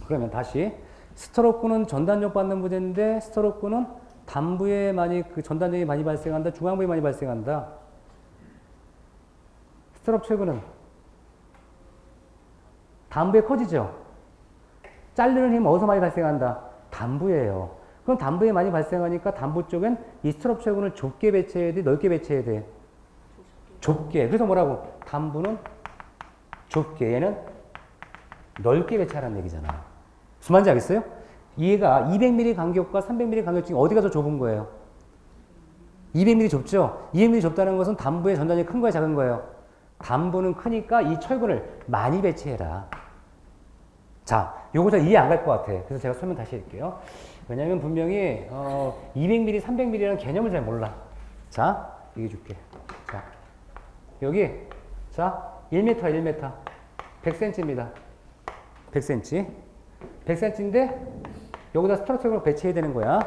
그러면 다시 스트럭근은 전단력 받는 부대인데 스트럭근은 단부에 많이 전단력이 많이 발생한다. 중앙부에 많이 발생한다. 스트럭 철근은 단부에 커지죠. 자르는 힘은 어디서 많이 발생한다? 단부예요. 그럼 단부에 많이 발생하니까 단부 쪽엔 이 스트럭 철근을 좁게 배치해야 돼? 넓게 배치해야 돼? 좁게. 그래서 뭐라고? 단부는 좁게. 얘는 넓게 배치하라는 얘기잖아. 무슨 말인지 알겠어요? 얘가 200mm 간격과 300mm 간격 중에 어디가 더 좁은 거예요? 200mm 좁죠? 200mm 좁다는 것은 단부의 전단이 큰 거야, 작은 거예요? 단부는 크니까 이 철근을 많이 배치해라. 자, 요거 잘 이해 안 갈 것 같아. 그래서 제가 설명 다시 할게요. 왜냐면 분명히 200mm, 300mm라는 개념을 잘 몰라. 자, 얘기해 줄게. 자, 여기 자 1m, 1m, 100cm입니다. 100cm. 100cm인데 여기다 스트럭처를 배치해야 되는 거야.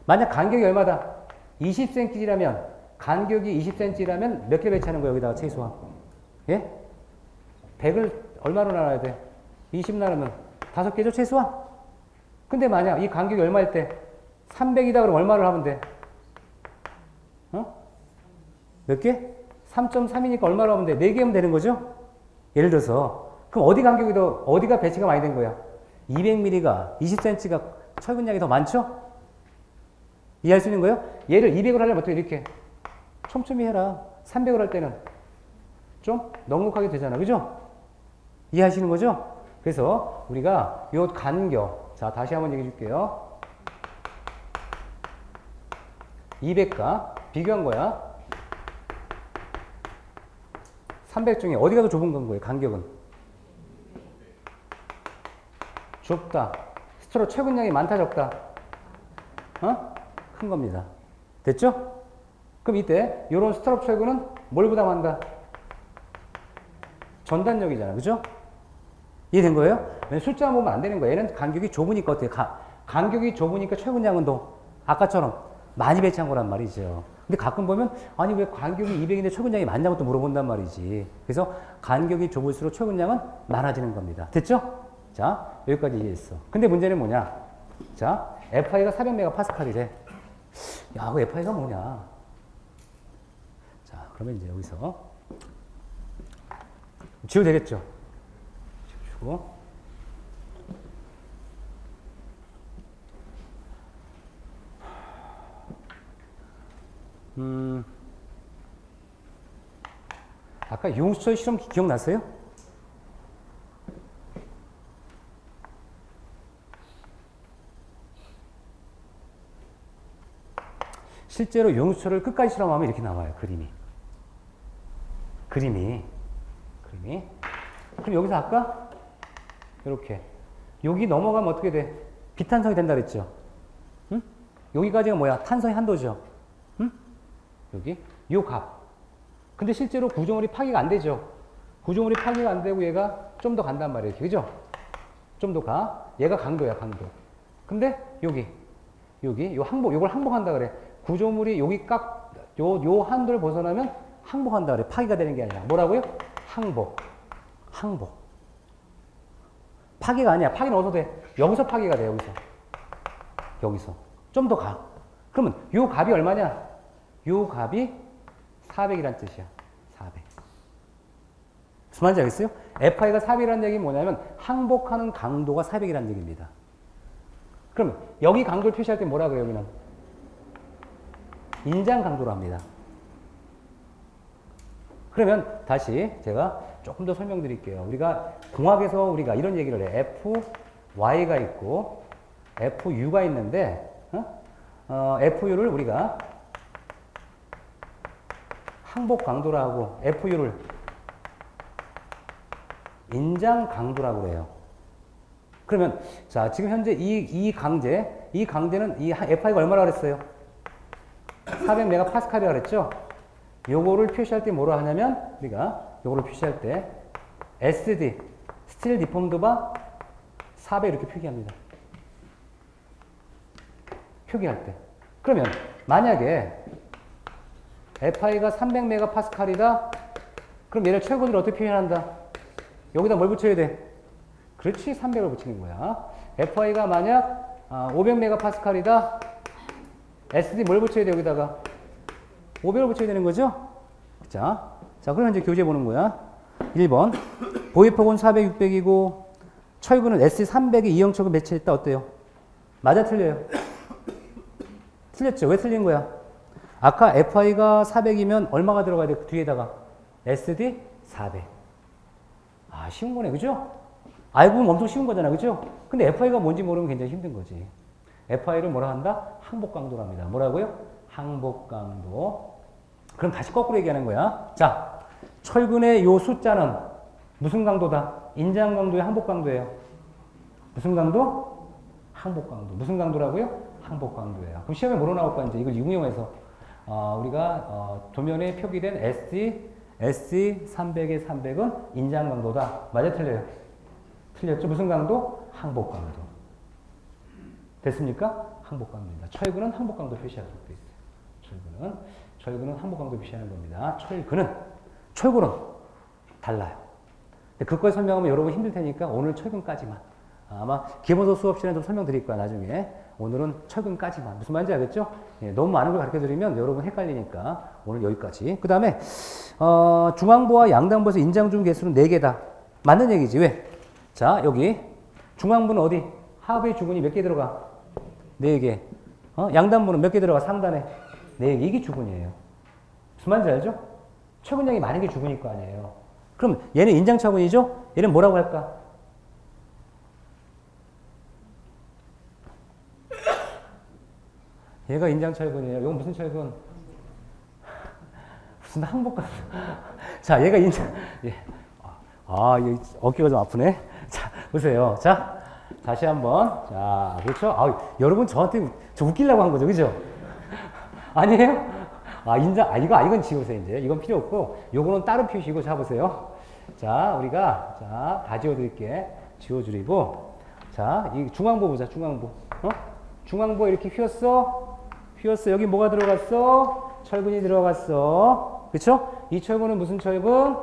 만약 간격이 얼마다? 20cm라면 간격이 20cm라면 몇 개 배치하는 거야 여기다가 최소한? 예? 100을 얼마로 나눠야 돼? 20 나누면 5개죠 최소한? 근데 만약 이 간격이 얼마일 때 300이다 그러면 얼마를 하면 돼? 어? 몇 개? 3.3이니까 얼마로 하면 돼? 4개 하면 되는 거죠? 예를 들어서 그럼 어디 간격이 더 어디가 배치가 많이 된 거야? 200mm가 20cm가 철근량이 더 많죠? 이해할 수 있는 거예요? 얘를 200을 하려면 어떻게 이렇게 촘촘히 해라. 300을 할 때는 좀 넉넉하게 되잖아. 그죠? 이해하시는 거죠? 그래서 우리가 요 간격, 자 다시 한번 얘기해 줄게요. 200과 비교한 거야. 300 중에 어디가 더 좁은 건 거예요? 간격은 좁다. 스트로 최근량이 많다 적다? 어? 큰 겁니다. 됐죠? 그럼 이때 이런 스트럽 철근은 뭘 부담한다? 전단력이잖아. 그죠? 이해된 거예요? 숫자 보면 안 되는 거예요. 얘는 간격이 좁으니까 어때요? 간격이 좁으니까 최근량은 더 아까처럼 많이 배치한 거란 말이죠. 근데 가끔 보면 아니 왜 간격이 200인데 최근량이 많냐고 또 물어본단 말이지. 그래서 간격이 좁을수록 최근량은 많아지는 겁니다. 됐죠? 자, 여기까지 이해했어. 근데 문제는 뭐냐? 자, FI가 400MPa이래. 야, 그 FI가 뭐냐? 자, 그러면 이제 여기서 지워도 되겠죠? 지워주고. 아까 용수철 실험 기억나세요? 실제로 용수철을 끝까지 실험하면 이렇게 나와요. 그림이. 그럼 여기서 아까 이렇게 여기 넘어가면 어떻게 돼? 비탄성이 된다 그랬죠? 응? 여기까지가 뭐야? 탄성의 한도죠? 응? 여기 요 값. 근데 실제로 구조물이 파괴가 안 되죠? 구조물이 파괴가 안 되고 얘가 좀 더 간단 말이에요. 그죠? 좀 더 가. 얘가 강도야, 강도. 근데 여기 요 항복, 요걸 항복한다 그래. 구조물이 여기 요 한도를 벗어나면 항복한다 그래. 파괴가 되는 게 아니라. 뭐라고요? 항복. 파괴가 아니야. 파괴는 어디서 돼? 여기서 파괴가 돼, 여기서. 좀 더 가. 그러면 요 값이 얼마냐? 요 값이 400이란 뜻이야. 400. 무슨 말인지 알겠어요? FI가 400이라는 얘기는 뭐냐면 항복하는 강도가 400이라는 얘기입니다. 그럼 여기 강도를 표시할 때 뭐라 그래요, 여기는? 인장 강도로 합니다. 그러면 다시 제가 조금 더 설명드릴게요. 우리가 공학에서 우리가 이런 얘기를 해. FY가 있고 FU가 있는데 FU를 우리가 항복 강도라 하고 FU를 인장 강도라고 그래요. 그러면 자 지금 현재 이 강제는 이 FI가 얼마나 그랬어요? 400MPa이라 그랬죠? 요거를 표시할 때 뭐라 하냐면 우리가 요거를 표시할 때 SD 스틸 디폼드 바 400 이렇게 표기합니다. 표기할 때. 그러면 만약에 FI가 300MPa이다. 그럼 얘를 최고로 어떻게 표현한다? 여기다 뭘 붙여야 돼? 그렇지, 300을 붙이는 거야. FI가 만약 500MPa이다. SD 뭘 붙여야 돼, 여기다가? 500을 붙여야 되는 거죠? 자, 그러면 이제 교재 보는 거야. 1번. 보이폭은 400, 600이고, 철근은 SD 300에 이형철근 배치했다. 어때요? 맞아, 틀려요? 틀렸죠? 왜 틀린 거야? 아까 FI가 400이면 얼마가 들어가야 돼? 그 뒤에다가 SD 400. 아, 쉬운 거네, 그죠? 알고 보면 엄청 쉬운 거잖아, 그죠? 근데 FI가 뭔지 모르면 굉장히 힘든 거지. FI를 뭐라 한다? 항복 강도랍니다. 뭐라고요? 항복 강도. 그럼 다시 거꾸로 얘기하는 거야. 자, 철근의 요 숫자는 무슨 강도다? 인장 강도의 항복 강도예요. 무슨 강도? 항복 강도. 무슨 강도라고요? 항복 강도예요. 그럼 시험에 뭐로 나올까? 이제 이걸 응용해서 우리가 도면에 표기된 SC 300의 300은 인장 강도다. 맞아, 틀려요? 틀렸죠? 무슨 강도? 항복 강도. 됐습니까? 항복 강도입니다. 철근은 항복 강도 표시하도록 되어 있어요. 철근은 항복 강도 표시하는 겁니다. 철근은 달라요. 그것까지 설명하면 여러분 힘들 테니까 오늘 철근까지만. 아마 기본서 수업 시간에 좀 설명드릴 거야, 나중에. 오늘은 철근까지만. 무슨 말인지 알겠죠? 예, 너무 많은 걸 가르쳐 드리면 여러분 헷갈리니까 오늘 여기까지. 그 다음에, 중앙부와 양단부에서 인장중 개수는 4개다. 맞는 얘기지. 왜? 자, 여기. 중앙부는 어디? 하부의 주근이 몇 개 들어가? 4개. 양단부는 몇 개 들어가? 상단에? 4개. 이게 주근이에요. 무슨 말인지 알죠? 철근량이 많은 게 주근일 거 아니에요. 그럼 얘는 인장철근이죠? 얘는 뭐라고 할까? 얘가 인장철근이에요. 이건 무슨 철근? 무슨 항복근? 자, 얘가 예. 어깨가 좀 아프네. 자, 보세요. 자, 다시 한번. 자, 그렇죠? 여러분 저한테 저 웃기려고 한 거죠, 그죠? 아니에요? 이건 지우세요, 이제. 이건 필요 없고, 요거는 다른 표시고, 자, 보세요. 자, 우리가, 다 지워드릴게. 지워드리고, 자, 이 중앙부 보자, 중앙부. 중앙부 이렇게 휘었어. 여기 뭐가 들어갔어? 철근이 들어갔어. 그쵸? 이 철근은 무슨 철근?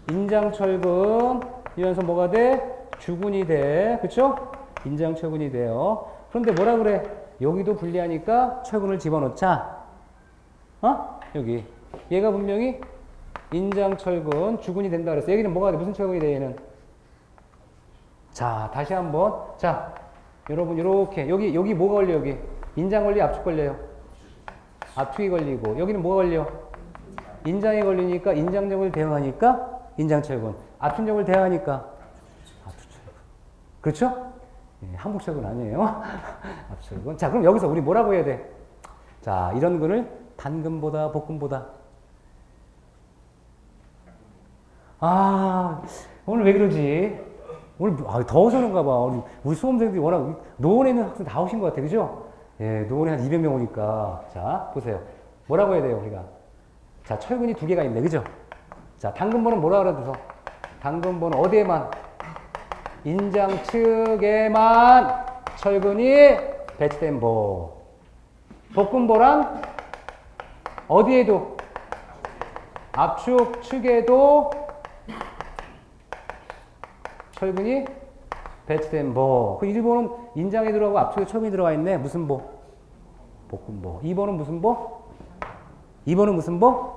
인장철근. 이면서 뭐가 돼? 주근이 돼. 그쵸? 인장철근이 돼요. 그런데 뭐라 그래? 여기도 불리하니까 철근을 집어넣자. 여기. 얘가 분명히 인장철근, 주근이 된다 그랬어. 여기는 뭐가 돼? 무슨 철근이 돼, 얘는? 자, 다시 한번. 자, 여러분, 요렇게. 여기 뭐가 걸려, 여기? 인장 걸려, 압축 걸려요? 압축이 걸리고. 여기는 뭐가 걸려? 인장이 걸리니까 인장력을 대응하니까 인장철근. 압축력을 대응하니까 압축철근. 그렇죠? 예, 항복철근 아니에요. 압축철근. 자, 그럼 여기서 우리 뭐라고 해야 돼? 자, 이런 거를 단근보다 복근보다. 오늘 왜 그러지? 오늘 더워서 그런가 봐. 우리 수험생들이 워낙 노원에 있는 학생 다 오신 것 같아. 그죠? 예, 노원에 한 200명 오니까. 자, 보세요. 뭐라고 해야 돼요, 우리가? 자, 철근이 2개가 있네. 그죠? 자, 당근보는 뭐라 그래서? 당근보는 어디에만? 인장 측에만 철근이 배치된 보. 복근보란 어디에도? 압축 측에도 철근이 배치된 보. 그 1번은 인장에 들어가고 압축에 철근이 들어가 있네. 무슨 보? 복근보. 2번은 무슨 보? 2번은 무슨 보?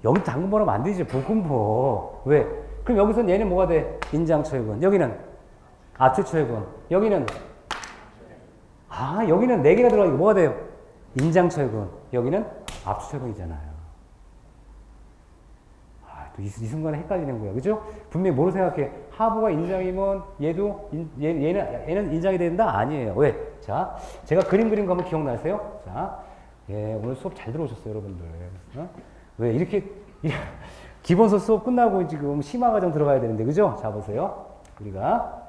여기 당근보라면 안 되지. 복근보. 왜? 그럼 여기서는 얘는 뭐가 돼? 인장철근. 여기는 압축철근. 여기는 여기는 4개가 들어가니까 뭐가 돼요? 인장철근. 여기는 압축철근이잖아요. 또 이 순간에 헷갈리는 거야. 그죠? 분명히 뭐로 생각해? 하부가 인장이면 얘는 인장이 된다? 아니에요. 왜? 자, 제가 그림 그린 거 한번 기억나세요? 자, 예, 오늘 수업 잘 들어오셨어요, 여러분들. 왜? 이렇게 기본서 수업 끝나고 지금 심화과정 들어가야 되는데, 그죠? 자, 보세요. 우리가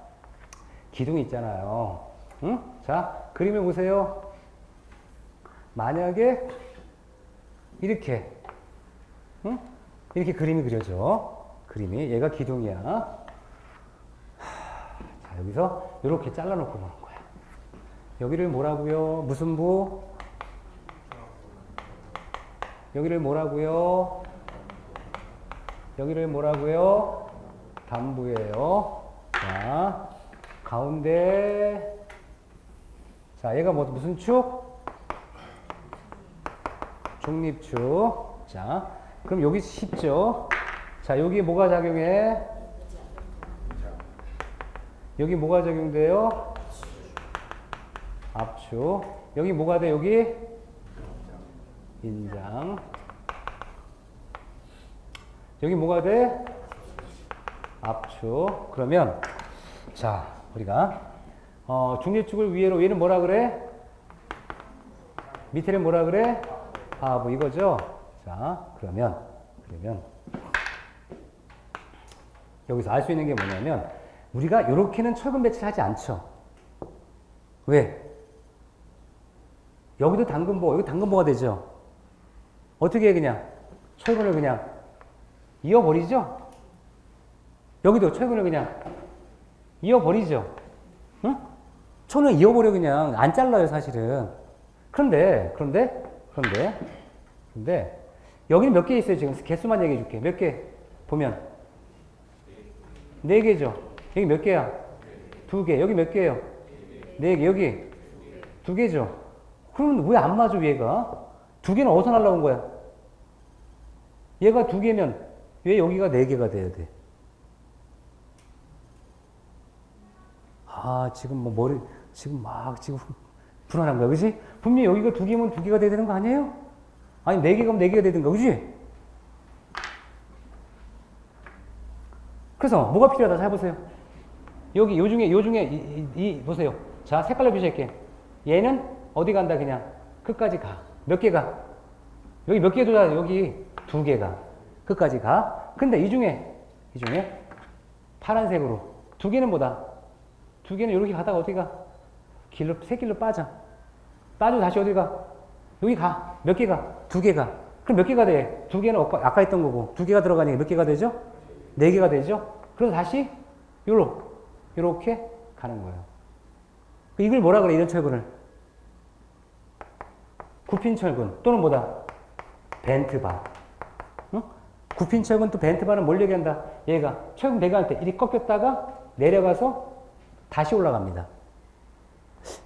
기둥이 있잖아요. 응? 자, 그림을 보세요. 만약에 이렇게, 응? 이렇게 그림이 그려져. 그림이. 얘가 기둥이야. 자, 여기서 이렇게 잘라놓고 보는 거야. 여기를 뭐라고요? 무슨 부? 여기를 뭐라고요? 여기를 뭐라고요? 단부예요. 자, 가운데. 자, 얘가 무슨 축? 중립축. 자, 그럼 여기 쉽죠? 자, 여기 뭐가 작용해? 여기 뭐가 적용돼요? 압축. 여기 뭐가 돼? 여기? 인장. 여기 뭐가 돼? 압축. 그러면 자, 우리가 중립축을 위로 얘는 뭐라 그래? 밑에는 뭐라 그래? 하부 이거죠? 자, 그러면 여기서 알 수 있는 게 뭐냐면 우리가 이렇게는 철근 배치를 하지 않죠. 왜? 여기도 당근보, 여기 당근보가 되죠. 어떻게 해 그냥 철근을 그냥 이어버리죠. 여기도 철근을 그냥 이어버리죠. 응? 철을 이어버려 그냥 안 잘라요 사실은. 그런데 여기는 몇 개 있어요 지금 개수만 얘기해 줄게. 몇 개 보면 4개죠. 여기 몇 개야? 2개. 여기 몇 개예요? 4개. 여기 2개죠. 그러면 왜 안 맞아 얘가? 2개는 어디서 날라온 거야? 얘가 2개면 왜 여기가 4개가 돼야 돼? 아 지금 뭐 머리 지금 불안한 거야 그지? 분명히 여기가 2개면 2개가 돼야 되는 거 아니에요? 아니 4개가 4개가 되든가 그지? 그래서 뭐가 필요하다 잘 보세요. 여기 요 중에 보세요. 자 색깔로 표시할게. 얘는 어디 간다 그냥 끝까지 가. 몇 개가? 여기 몇 개 돌아? 여기 2개가 끝까지 가. 근데 이 중에 파란색으로 2개는 뭐다? 2개는 이렇게 가다가 어디 가? 새길로 빠져 다시 어디 가? 여기 가. 몇 개가? 2개가. 그럼 몇 개가 돼? 2개는 아까 했던 거고 2개가 들어가니까 몇 개가 되죠? 4개가 되죠? 그래서 다시 요렇게 가는 거예요. 이걸 뭐라 그래 이런 철근을? 굽힌철근 또는 뭐다? 벤트바. 응? 굽힌철근 또 벤트바는 뭘 얘기한다? 얘가 철근 배관할 때 이렇게 꺾였다가 내려가서 다시 올라갑니다.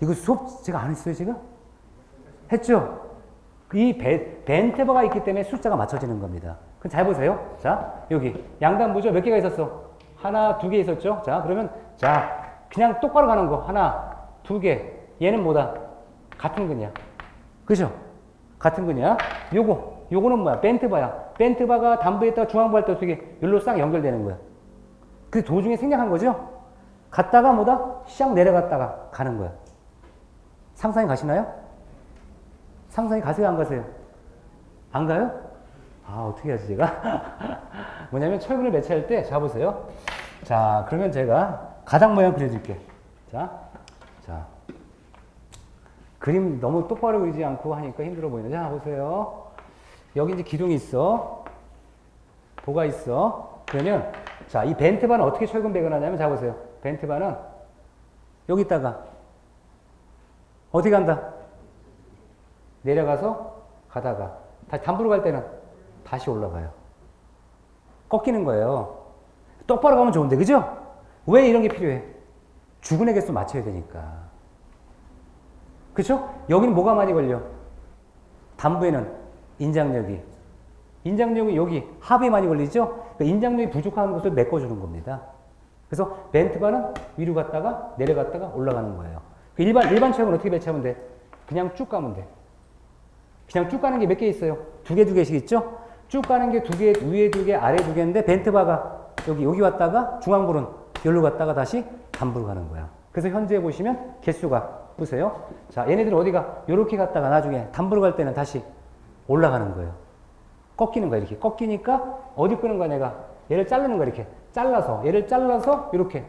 이거 수업 제가 안 했어요 지금? 했죠? 이 벤트바가 있기 때문에 숫자가 맞춰지는 겁니다. 그럼 잘 보세요. 자, 여기 양단부죠? 몇 개가 있었어? 하나, 2개 있었죠? 자, 그러면 자, 그냥 똑바로 가는 거 하나, 2개. 얘는 뭐다? 같은 근이야. 그죠? 같은 근이야. 요거는 뭐야? 벤트바야. 벤트바가 단부에다가 중앙부 할 때 어떻게 여기로 싹 연결되는 거야. 그 도중에 생략한 거죠? 갔다가 뭐다? 샥 내려갔다가 가는 거야. 상상이 가시나요? 상상이 가세요? 안 가세요? 안 가요? 아, 어떻게 하지, 제가? 뭐냐면, 철근을 매치할 때, 자, 보세요. 자, 그러면 제가 가닥 모양 그려줄게. 자. 그림 너무 똑바로 그리지 않고 하니까 힘들어 보이네. 자, 보세요. 여기 이제 기둥이 있어. 보가 있어. 그러면, 자, 이 벤트바는 어떻게 철근 배관하냐면, 자, 보세요. 벤트바는 여기다가, 어디 간다? 내려가서 가다가, 다시 담부로 갈 때는 다시 올라가요. 꺾이는 거예요. 똑바로 가면 좋은데, 그죠? 왜 이런 게 필요해? 주근의 개수 맞춰야 되니까. 그쵸? 여기는 뭐가 많이 걸려? 담부에는 인장력이 여기 하부에 많이 걸리죠? 그러니까 인장력이 부족한 것을 메꿔주는 겁니다. 그래서 벤트바는 위로 갔다가 내려갔다가 올라가는 거예요. 일반 철은 어떻게 배치하면 돼? 그냥 쭉 가면 돼. 그냥 쭉 가는 게 몇 개 있어요? 2개씩 있죠? 쭉 가는 게 2개, 위에 2개, 아래 2개인데 벤트바가 여기 왔다가 중앙부는 여기로 갔다가 다시 담부로 가는 거야. 그래서 현재 보시면 개수가 보세요. 자, 얘네들은 어디가 요렇게 갔다가 나중에 담부로 갈 때는 다시 올라가는 거예요. 꺾이는 거야. 이렇게 꺾이니까 어디 끄는 거야 내가? 얘를 자르는 거야. 이렇게 잘라서 얘를 잘라서 이렇게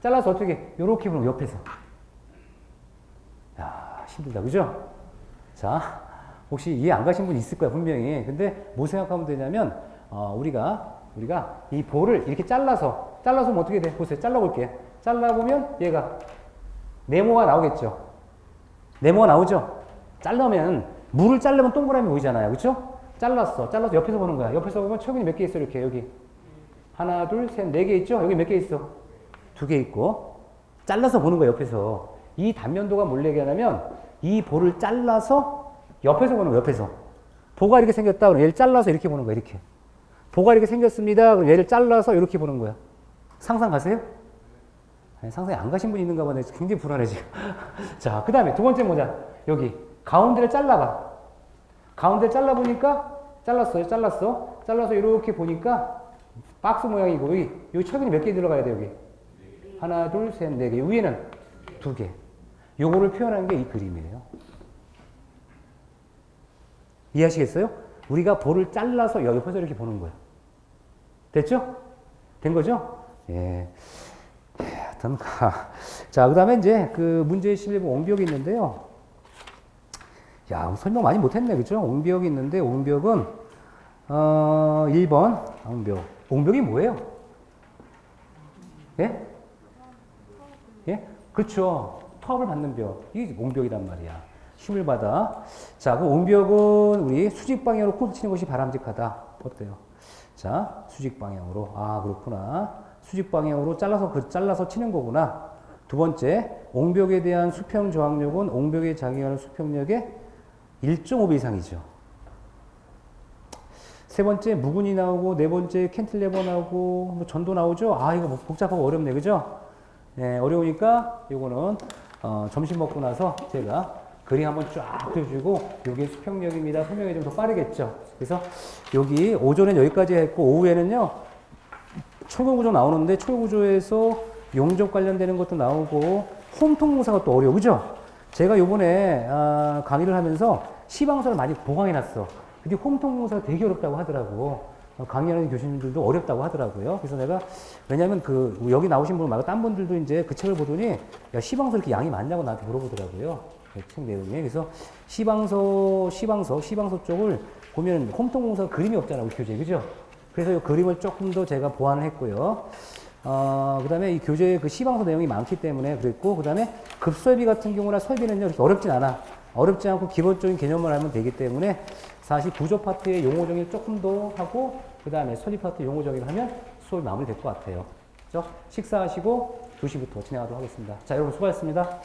잘라서 어떻게 요렇게 보면 옆에서. 야, 힘들다. 그죠? 자, 혹시 이해 안 가신 분 있을 거야 분명히. 근데 뭐 생각하면 되냐면 우리가 이 볼을 이렇게 잘라서 보면 어떻게 돼? 보세요. 잘라볼게. 잘라보면 얘가 네모가 나오겠죠. 네모가 나오죠. 자르면 물을 자르면 동그라미 보이잖아요. 그렇죠? 잘라서 옆에서 보는 거야. 옆에서 보면 철근이 몇 개 있어? 이렇게 여기 하나, 둘, 셋, 4개 있죠? 여기 몇 개 있어? 2개 있고. 잘라서 보는 거야. 옆에서. 이 단면도가 뭘 얘기하냐면 이 볼을 잘라서 옆에서 보는 거야, 옆에서. 보가 이렇게 생겼다. 그럼 얘를 잘라서 이렇게 보는 거야, 이렇게. 보가 이렇게 생겼습니다. 그럼 얘를 잘라서 이렇게 보는 거야. 상상 가세요? 아니, 상상이 안 가신 분이 있는가 보네. 굉장히 불안해, 지금. 자, 그 다음에 두 번째 모자. 여기. 가운데를 잘라봐. 가운데를 잘라보니까, 잘라서 이렇게 보니까, 박스 모양이고, 여기 철근이 몇 개 들어가야 돼, 여기? 하나, 둘, 셋, 4개. 위에는 2개. 요거를 표현하는 게 이 그림이에요. 이해하시겠어요? 우리가 볼을 잘라서 옆에서 이렇게 보는 거예요. 됐죠? 된 거죠? 예. 하여튼, 자, 그 다음에 이제 그 문제 11번 옹벽이 있는데요. 야, 설명 많이 못했네. 그죠? 옹벽이 있는데, 옹벽은, 1번, 옹벽. 옹벽이 뭐예요? 예? 예? 그렇죠. 터압을 받는 벽. 이게 옹벽이란 말이야. 힘을 받아. 자, 그 옹벽은 우리 수직 방향으로 코드 치는 것이 바람직하다. 어때요? 자, 수직 방향으로. 아, 그렇구나. 수직 방향으로 잘라서 치는 거구나. 두 번째, 옹벽에 대한 수평 저항력은 옹벽에 작용하는 수평력의 1.5배 이상이죠. 세 번째, 무근이 나오고, 네 번째, 캔틸레버 나오고, 뭐 전도 나오죠? 아, 이거 뭐 복잡하고 어렵네. 그죠? 예, 어려우니까, 요거는, 점심 먹고 나서 제가 그림 한번 쫙 그려주고, 요게 수평력입니다. 설명이 좀 더 빠르겠죠? 그래서 여기 오전엔 여기까지 했고, 오후에는요, 철거구조 나오는데, 철거구조에서 용접 관련되는 것도 나오고, 홈통공사가 또 어려워. 그죠? 제가 요번에, 강의를 하면서 시방서를 많이 보강해놨어. 근데 홈통공사가 되게 어렵다고 하더라고. 강의하는 교수님들도 어렵다고 하더라고요. 그래서 내가, 왜냐면 여기 나오신 분 말고 딴 분들도 이제 그 책을 보더니, 야, 시방서 이렇게 양이 많냐고 나한테 물어보더라고요. 책 내용에. 그래서 시방서 쪽을 보면 홈통공사 그림이 없잖아, 우리 교재. 그죠? 그래서 이 그림을 조금 더 제가 보완을 했고요. 그 다음에 이 교재에 그 시방서 내용이 많기 때문에 그랬고, 그 다음에 급설비 같은 경우나 설비는요, 이렇게 어렵진 않아. 어렵지 않고 기본적인 개념을 알면 되기 때문에 사실 구조 파트의 용어 정의를 조금 더 하고, 그 다음에 설비 파트 용어 정의를 하면 수업이 마무리될 것 같아요. 그죠? 식사하시고 2시부터 진행하도록 하겠습니다. 자, 여러분 수고하셨습니다.